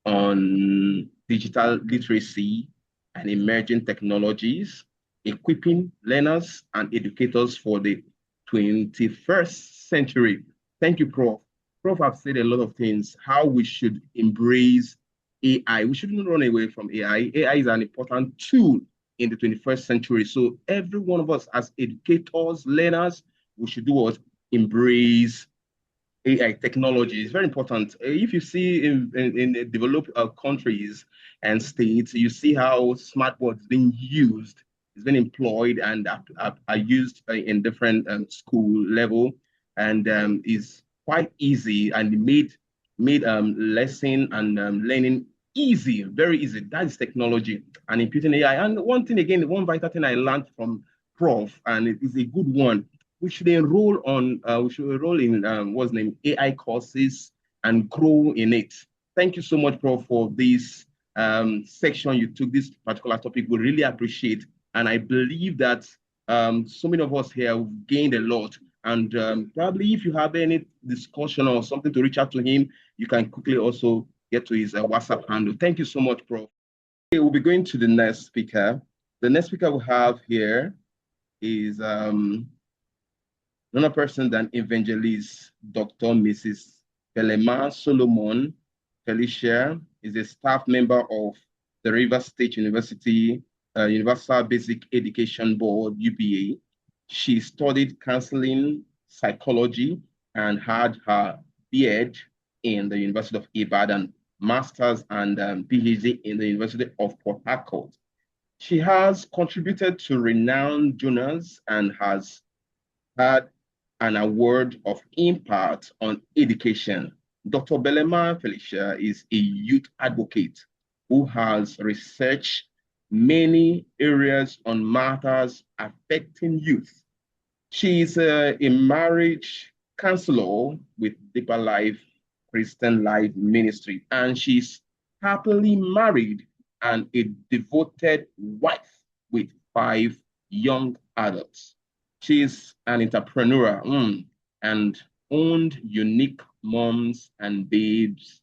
on digital literacy and emerging technologies, equipping learners and educators for the 21st century. Thank you, Prof. Prof have said a lot of things, how we should embrace AI. We shouldn't run away from AI. AI is an important tool in the 21st century. So every one of us as educators, learners, we should do what? Embrace AI technology is very important. If you see in the developed countries and states, you see how smart boards being used, it's been employed and are used in different school level, and is quite easy and made lesson and learning easy, very easy. That is technology and imputing AI. And one thing again, one vital thing I learned from Prof, and it is a good one. We should enroll in what's name AI courses and grow in it. Thank you so much, Prof, for this section you took this particular topic. We really appreciate, and I believe that so many of us here have gained a lot. And probably if you have any discussion or something to reach out to him, you can quickly also get to his WhatsApp handle. Thank you so much, Prof. Okay, we'll be going to the next speaker. The next speaker we have here is none other person than Evangelist Dr. Mrs. Belema Solomon Felicia is a staff member of the Rivers State University Universal Basic Education Board, UBA. She studied counseling psychology and had her BEd in the University of Ibadan, master's and PhD in the University of Port Harcourt. She has contributed to renowned journals and has had an award of impact on education. Dr. Belema Felicia is a youth advocate who has researched many areas on matters affecting youth. She is a marriage counselor with Deeper Life Christian Life Ministry, and she's happily married and a devoted wife with 5 young adults. She is an entrepreneur and owned Unique Moms and Babes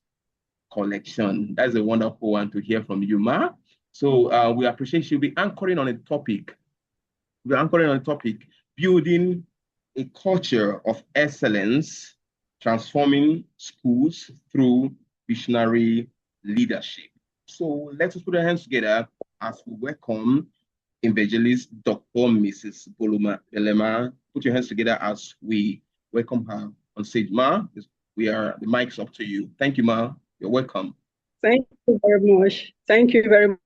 collection. That's a wonderful one to hear from you, Ma. So we appreciate she'll be anchoring on a topic. We're anchoring on a topic, building a culture of excellence, transforming schools through visionary leadership. So let us put our hands together as we welcome Evangelist Dr. Mrs. Belema. Put your hands together as we welcome her on stage. Ma, the mic's up to you. Thank you, Ma. You're welcome. Thank you very much. Thank you very much.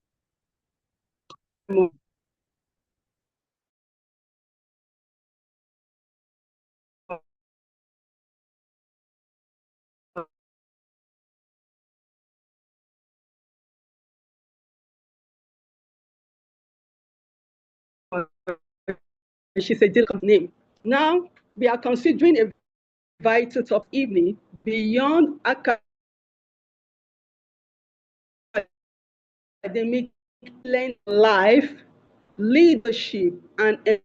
She's a difficult name. Now we are considering a vital top evening beyond academic learning, life, leadership, and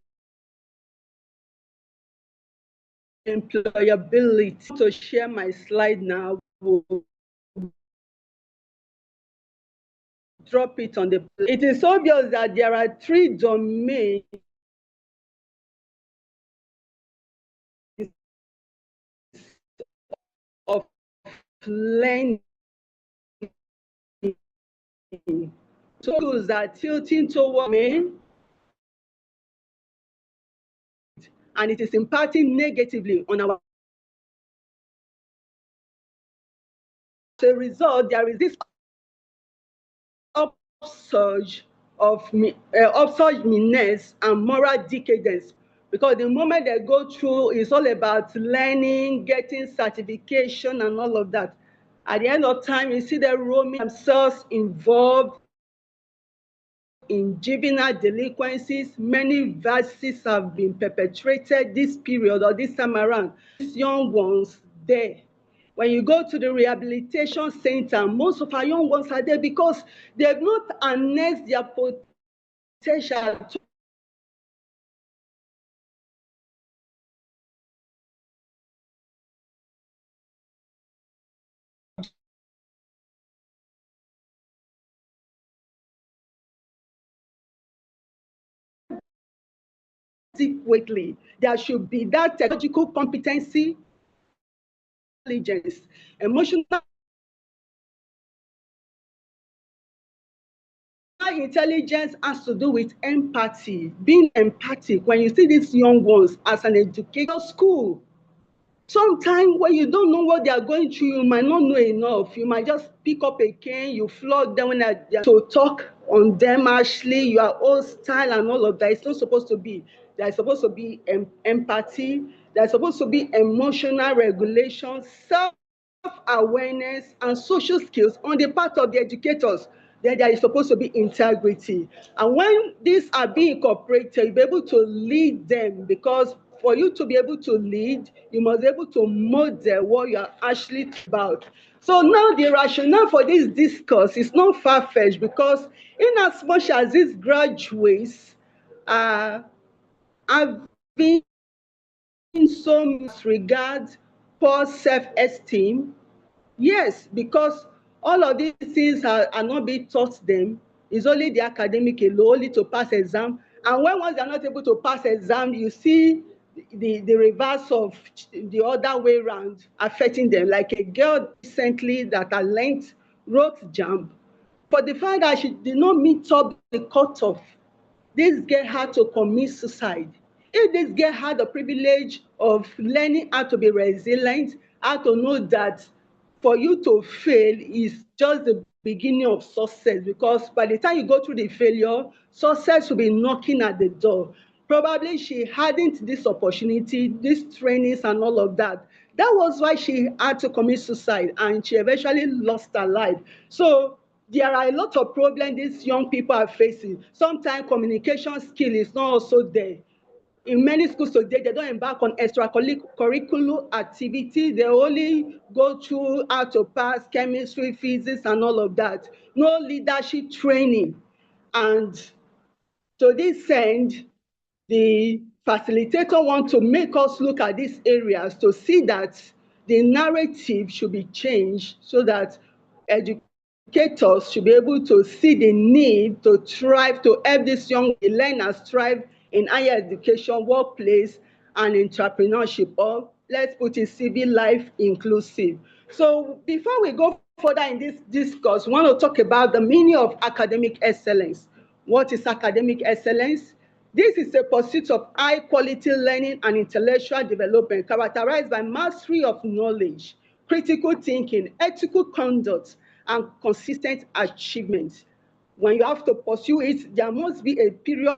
employability. To share my slide now, we'll drop it on the. It is obvious that there are 3 domains of learning. Tools are tilting toward men, and it is impacting negatively on our. As a result, there is this upsurge of meanness and moral decadence, because the moment they go through, it's all about learning, getting certification, and all of that. At the end of time, you see them roaming themselves involved in juvenile delinquencies. Many vices have been perpetrated this period or this time around. These young ones there. When you go to the rehabilitation center, most of our young ones are there because they've not harnessed their potential adequately. There should be that technological competency, intelligence, emotional intelligence has to do with empathy, being empathic. When you see these young ones as an educational school, Sometimes when you don't know what they are going through, you might not know enough. You might just pick up a cane, you flog them when they to talk on them harshly, you are hostile and all of that. It's not supposed to be. There's supposed to be empathy. There's supposed to be emotional regulation, self-awareness, and social skills on the part of the educators. Then there is supposed to be integrity. And when these are being incorporated, you'll be able to lead them, because for you to be able to lead, you must be able to model what you are actually about. So now the rationale for this discourse is not far-fetched, because in as much as these graduates are having some regard poor self-esteem, yes, because all of these things are not being taught them. It's only the academic alone, only to pass exam. And when once they're not able to pass exam, you see the reverse of the other way around affecting them. Like a girl recently that at length wrote JAMB, but the fact that she did not meet up the cutoff, this girl had to commit suicide. If this girl had the privilege of learning how to be resilient, how to know that for you to fail is just the beginning of success, because by the time you go through the failure, success will be knocking at the door. Probably she hadn't this opportunity, these trainings and all of that. That was why she had to commit suicide, and she eventually lost her life. So there are a lot of problems these young people are facing. Sometimes communication skill is not also there. In many schools today, they don't embark on extracurricular activities. They only go through how to pass chemistry, physics, and all of that. No leadership training. And to this end, the facilitator wants to make us look at these areas to see that the narrative should be changed so that educators should be able to see the need to thrive, to help these young learners thrive in higher education, workplace, and entrepreneurship, or let's put it civil life inclusive. So before we go further in this discourse, we want to talk about the meaning of academic excellence. What is academic excellence? This is a pursuit of high quality learning and intellectual development characterized by mastery of knowledge, critical thinking, ethical conduct, and consistent achievement. When you have to pursue it, there must be a period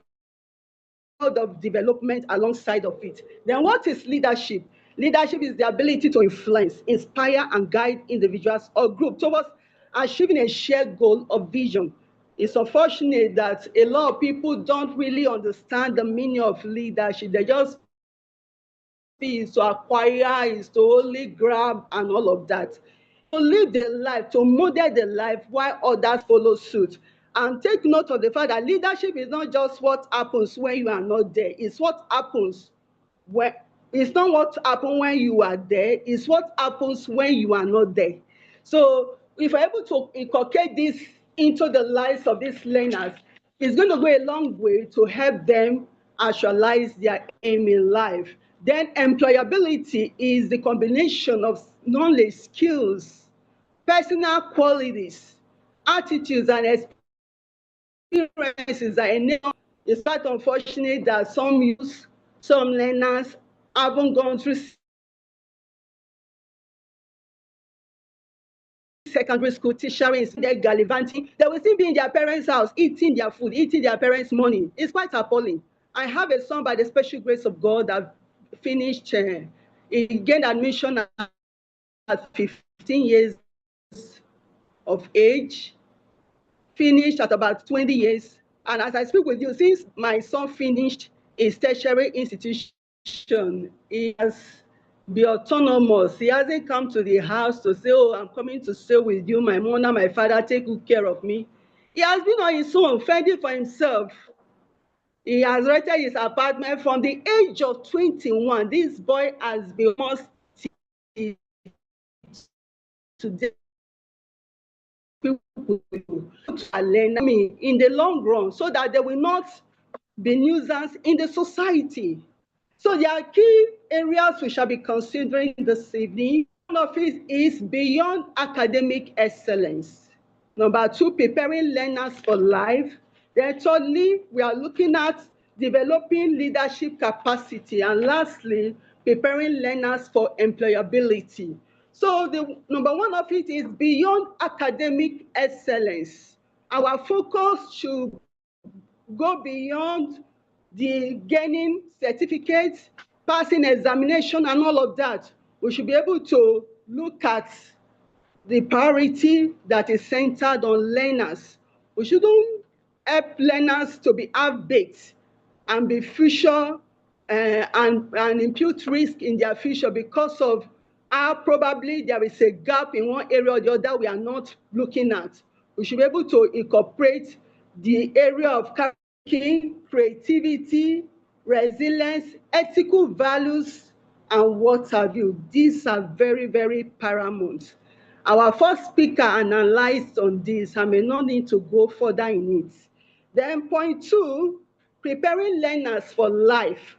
of development alongside of it. Then what is leadership? Leadership is the ability to influence, inspire, and guide individuals or groups towards achieving a shared goal or vision. It's unfortunate that a lot of people don't really understand the meaning of leadership. They just see is to acquire, is to only grab, and all of that. To live the life, to model the life while others follow suit. And take note of the fact that leadership is not just what happens when you are not there. It's what happens when, it's not what happens when you are there. It's what happens when you are not there. So if we're able to inculcate this into the lives of these learners, it's going to go a long way to help them actualize their aim in life. Then employability is the combination of knowledge, skills, personal qualities, attitudes, and experiences that enable. It's quite unfortunate that some youth, some learners haven't gone through secondary school, tertiary, they're gallivanting. They will still be in their parents' house, eating their food, eating their parents' money. It's quite appalling. I have a son by the special grace of God that finished, he gained admission at 15 years of age, finished at about 20 years. And as I speak with you, since my son finished his tertiary institution, he has be autonomous. He hasn't come to the house to say, oh, I'm coming to stay with you. My mother, my father, take good care of me. He has been on his own, fending for himself. He has rented his apartment from the age of 21. This boy has been almost today. People learn, in the long run, so that they will not be nuisance in the society. So there are key areas we shall be considering this evening. One of it is beyond academic excellence. Number two, preparing learners for life. Then thirdly, we are looking at developing leadership capacity. And lastly, preparing learners for employability. So the number one of it is beyond academic excellence. Our focus should go beyond the gaining certificates, passing examination and all of that. We should be able to look at the priority that is centered on learners. We shouldn't help learners to be half-baked and be future and impute risk in their future because of how probably there is a gap in one area or the other we are not looking at. We should be able to incorporate the area of creativity, resilience, ethical values, and what have you. These are very, very paramount. Our first speaker analyzed on this. I may not need to go further in it. Then point 2, preparing learners for life.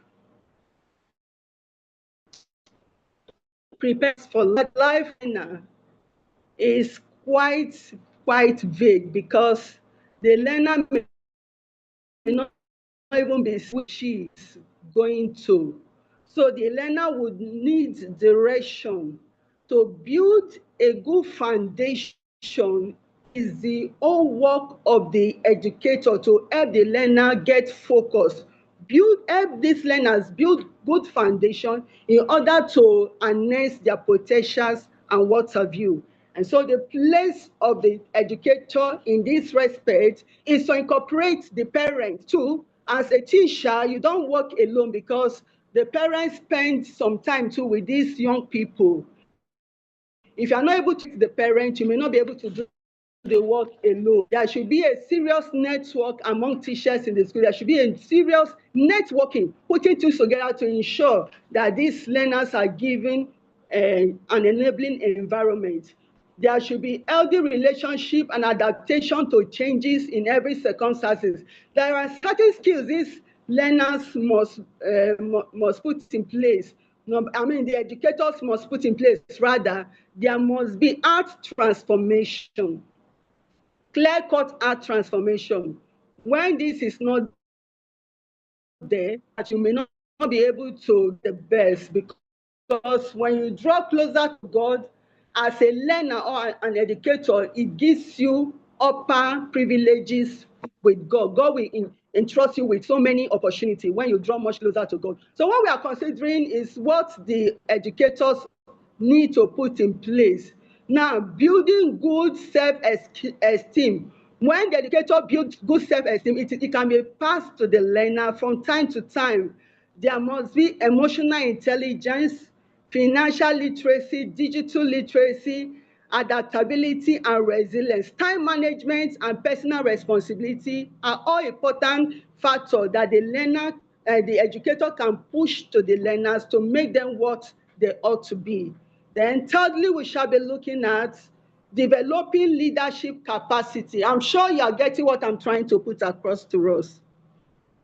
Prepares for life is quite vague because the learner may not even be which she is going to. So the learner would need direction. To build a good foundation is the whole work of the educator to help the learner get focused. Help these learners build good foundation in order to harness their potentials and what have you. And so the place of the educator in this respect is to incorporate the parent too. As a teacher, you don't work alone because the parents spend some time too with these young people. If you are not able to teach the parent, you may not be able to do the work alone. There should be a serious network among teachers in the school. There should be a serious networking, putting things together to ensure that these learners are given an enabling environment. There should be healthy relationship and adaptation to changes in every circumstances. There are certain skills these learners must put in place. The educators must put in place, rather, there must be art transformation, clear-cut art transformation. When this is not there, you may not be able to do the best, because when you draw closer to God as a learner or an educator, it gives you upper privileges with God. God will entrust you with so many opportunities when you draw much closer to God. So what we are considering is what the educators need to put in place. Now, building good self-esteem. When the educator builds good self-esteem, it can be passed to the learner from time to time. There must be emotional intelligence, financial literacy, digital literacy, adaptability and resilience. Time management and personal responsibility are all important factors that the learner, the educator can push to the learners to make them what they ought to be. Then thirdly, we shall be looking at developing leadership capacity. I'm sure you are getting what I'm trying to put across to us.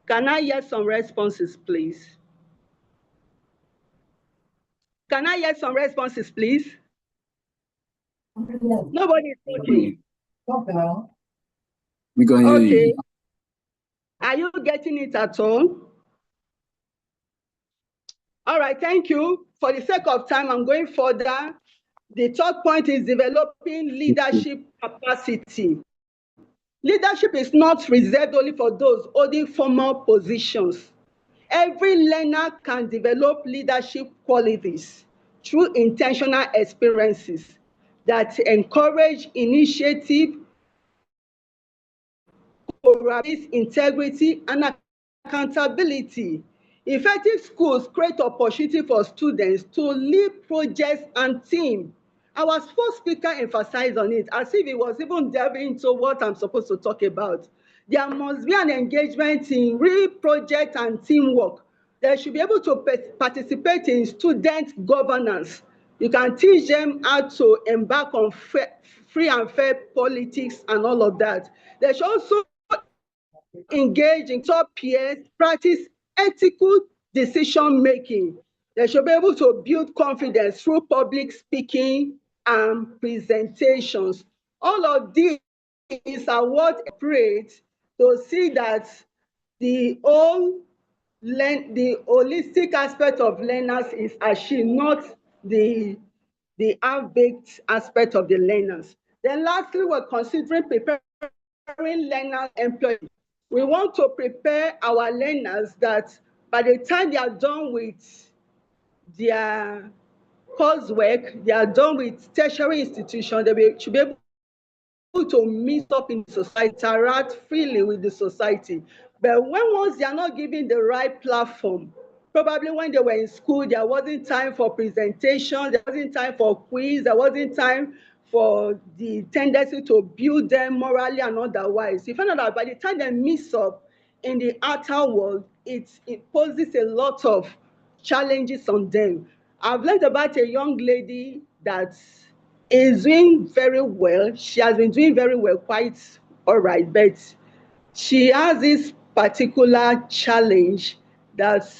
Can I hear some responses, please? Can I hear some responses, please? Nobody is talking. We can hear you. Okay. Are you getting it at all? All right, thank you. For the sake of time, I'm going further. The third point is developing leadership capacity. Leadership is not reserved only for those holding formal positions. Every learner can develop leadership qualities through intentional experiences that encourage initiative, integrity, and accountability. Effective schools create opportunity for students to lead projects and teams. Our first speaker emphasized on it as if he was even delving into what I'm supposed to talk about. There must be an engagement in real project and teamwork. They should be able to participate in student governance. You can teach them how to embark on free and fair politics and all of that. They should also engage in top peers, practice ethical decision making. They should be able to build confidence through public speaking and presentations. All of these are what creates to see that the whole the holistic aspect of learners is achieved, not the half-baked aspect of the learners. Then lastly, we're considering preparing learners employees. We want to prepare our learners that by the time they are done with their coursework, they are done with tertiary institutions, they should be able to mix up in society, interact freely with the society. But once they are not given the right platform, probably when they were in school, there wasn't time for presentation, there wasn't time for quiz, there wasn't time for the tendency to build them morally and otherwise. You find out that by the time they mix up in the outer world, it poses a lot of challenges on them. I've learned about a young lady that is doing very well. She has been doing very well, quite all right, but she has this particular challenge that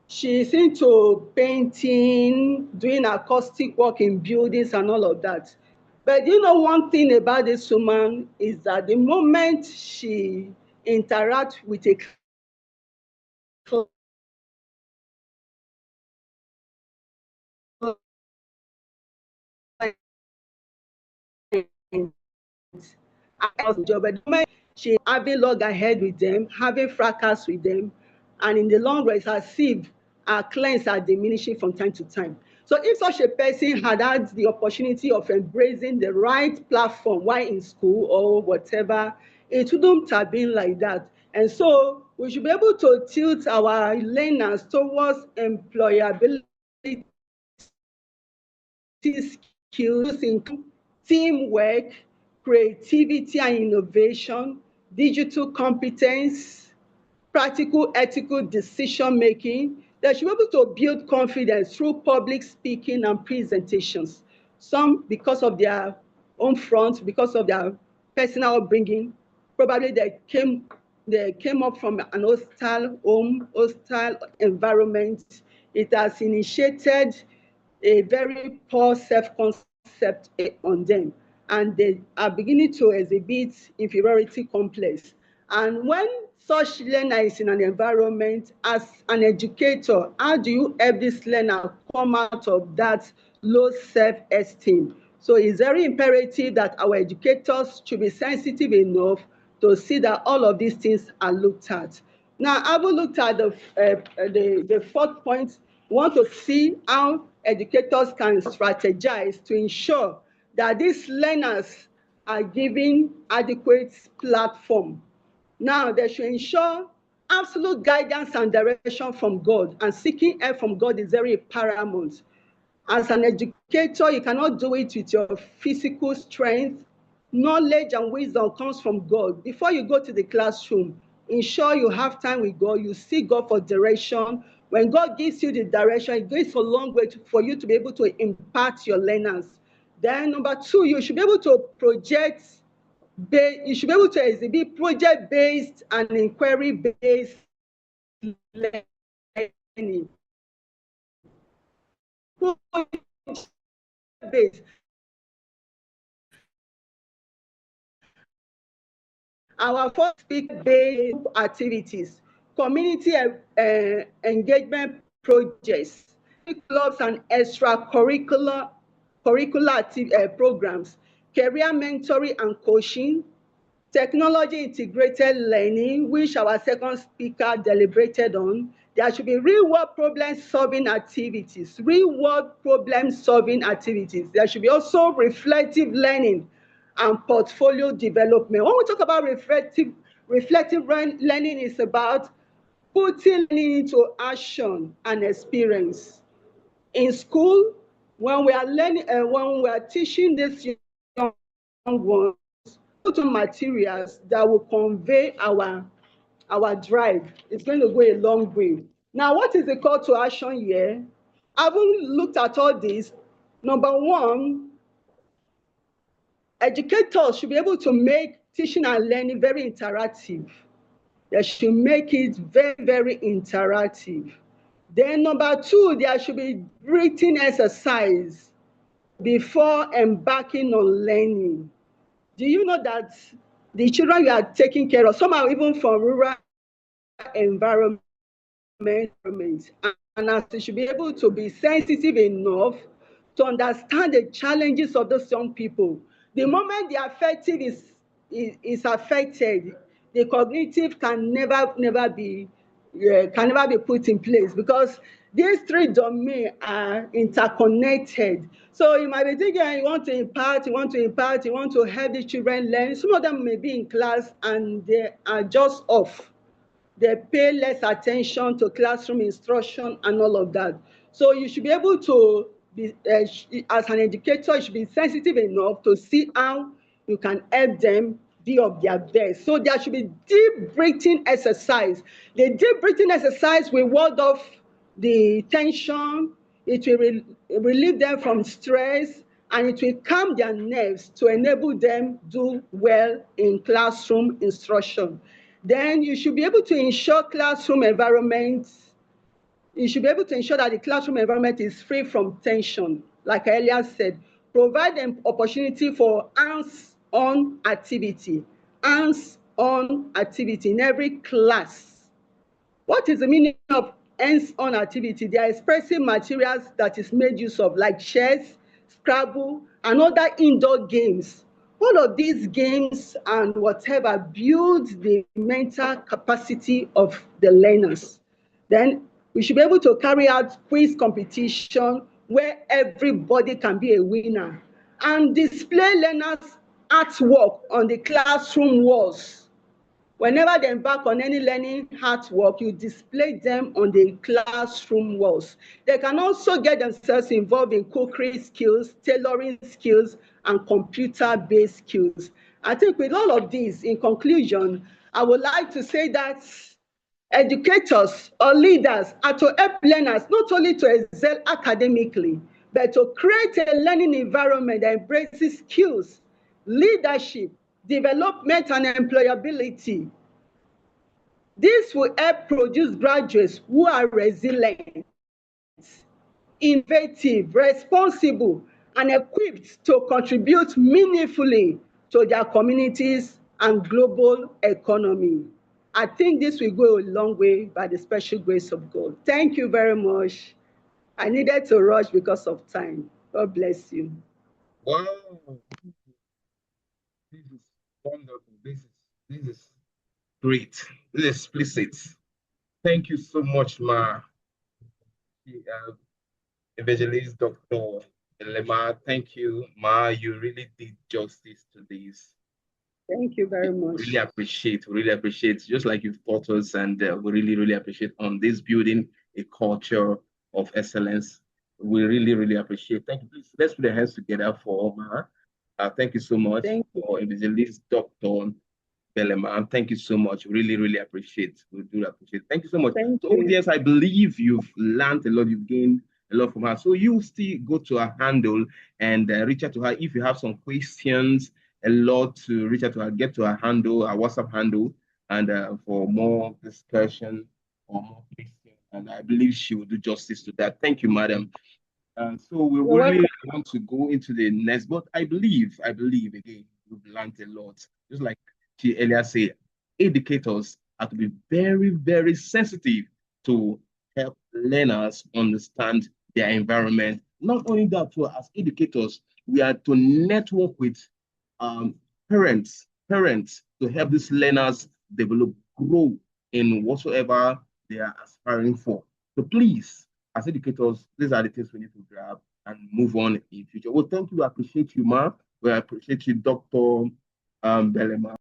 she's into painting, doing acoustic work in buildings and all of that. But you know, one thing about this woman is that the moment she interacts with a job, but the moment she having log ahead with them, having fracas with them, and in the long run, it's as if our clients are diminishing from time to time. So if such a person had the opportunity of embracing the right platform while in school or whatever, it wouldn't have been like that. And so we should be able to tilt our learners towards employability skills, including teamwork, creativity and innovation, digital competence, practical ethical decision making. They should be able to build confidence through public speaking and presentations. Some because of their own front, because of their personal upbringing, probably they came up from an hostile home, hostile environment. It has initiated a very poor self-concept on them, and they are beginning to exhibit inferiority complex. And when such learner is in an environment, as an educator, how do you help this learner come out of that low self-esteem? So it's very imperative that our educators should be sensitive enough to see that all of these things are looked at. Now, having looked at the fourth point, we want to see how educators can strategize to ensure that these learners are given adequate platform. Now, they should ensure absolute guidance and direction from God, and seeking help from God is very paramount. As an educator, you cannot do it with your physical strength. Knowledge and wisdom comes from God. Before you go to the classroom, ensure you have time with God. You seek God for direction. When God gives you the direction, it goes a long way for you to be able to impart your learners. Then number two, you should be able to project, you should be able to exhibit project-based and inquiry-based learning. Project-based. Our first speak-based activities, community engagement projects, clubs and extracurricular programs, career mentoring and coaching, technology integrated learning, which our second speaker deliberated on. There should be real-world problem-solving activities, real-world problem-solving activities. There should be also reflective learning and portfolio development. When we talk about reflective learning, is about putting learning into action and experience. In school, when we are learning, when we are teaching this young ones, to materials that will convey our drive, it's going to go a long way. Now, what is the call to action here? Having looked at all this, number one, educators should be able to make teaching and learning very interactive. They should make it very, very interactive. Then number two, there should be written exercise before embarking on learning. Do you know that the children you are taking care of, some are even from rural environments, environment, and as they should be able to be sensitive enough to understand the challenges of those young people. The moment the affective is affected, the cognitive can never be put in place, because these three domains are interconnected. So you might be thinking you want to impart, you want to help the children learn. Some of them may be in class and they are just off. They pay less attention to classroom instruction and all of that. So you should be able to be, as an educator, you should be sensitive enough to see how you can help them be of their best. So there should be deep breathing exercise. The deep breathing exercise will ward off the tension, it will relieve them from stress, and it will calm their nerves to enable them do well in classroom instruction. Then you should be able to ensure classroom environments. You should be able to ensure that the classroom environment is free from tension. Like I earlier said, provide them opportunity for hands-on activity. Hands-on activity in every class. What is the meaning of hands-on activity? They are expressive materials that is made use of, like chess, Scrabble, and other indoor games. All of these games and whatever build the mental capacity of the learners. Then we should be able to carry out quiz competition where everybody can be a winner, and display learners' artwork on the classroom walls. Whenever they embark on any learning artwork, you display them on the classroom walls. They can also get themselves involved in cookery skills, tailoring skills, and computer-based skills. I think with all of these, in conclusion, I would like to say that educators or leaders are to help learners not only to excel academically, but to create a learning environment that embraces skills, leadership, development, and employability. This will help produce graduates who are resilient, innovative, responsible, and equipped to contribute meaningfully to their communities and global economy. I think this will go a long way by the special grace of God. Thank you very much. I needed to rush because of time. God bless you. Wow. This is wonderful. This is great. This is explicit. Thank you so much, Ma. Evangelist Dr. Belema. Thank you, Ma. You really did justice to this. Thank you very much. Really appreciate, just like you've taught us, and we really appreciate on this building a culture of excellence. We really appreciate. Thank you. Please, let's put our hands together for Ma. Thank you so much for Evangelist Dr. Belema. Thank you so much. Really appreciate. We do appreciate. Thank you so much. Yes, I believe you've learned a lot. You've gained a lot from her. So you still go to her handle and reach out to her if you have some questions. A lot to reach out to her. Get to her handle, her WhatsApp handle, and for more discussion or more questions. And I believe she will do justice to that. Thank you, madam. And so we really want to go into the next, but I believe again, we've learned a lot. Just like she earlier said, educators have to be very sensitive to help learners understand their environment. Not only that, too, as educators, we are to network with parents to help these learners develop, grow in whatsoever they are aspiring for. So please, as educators, these are the things we need to grab and move on in future. Well, thank you. I appreciate you, Ma. We appreciate you, Dr. Belema.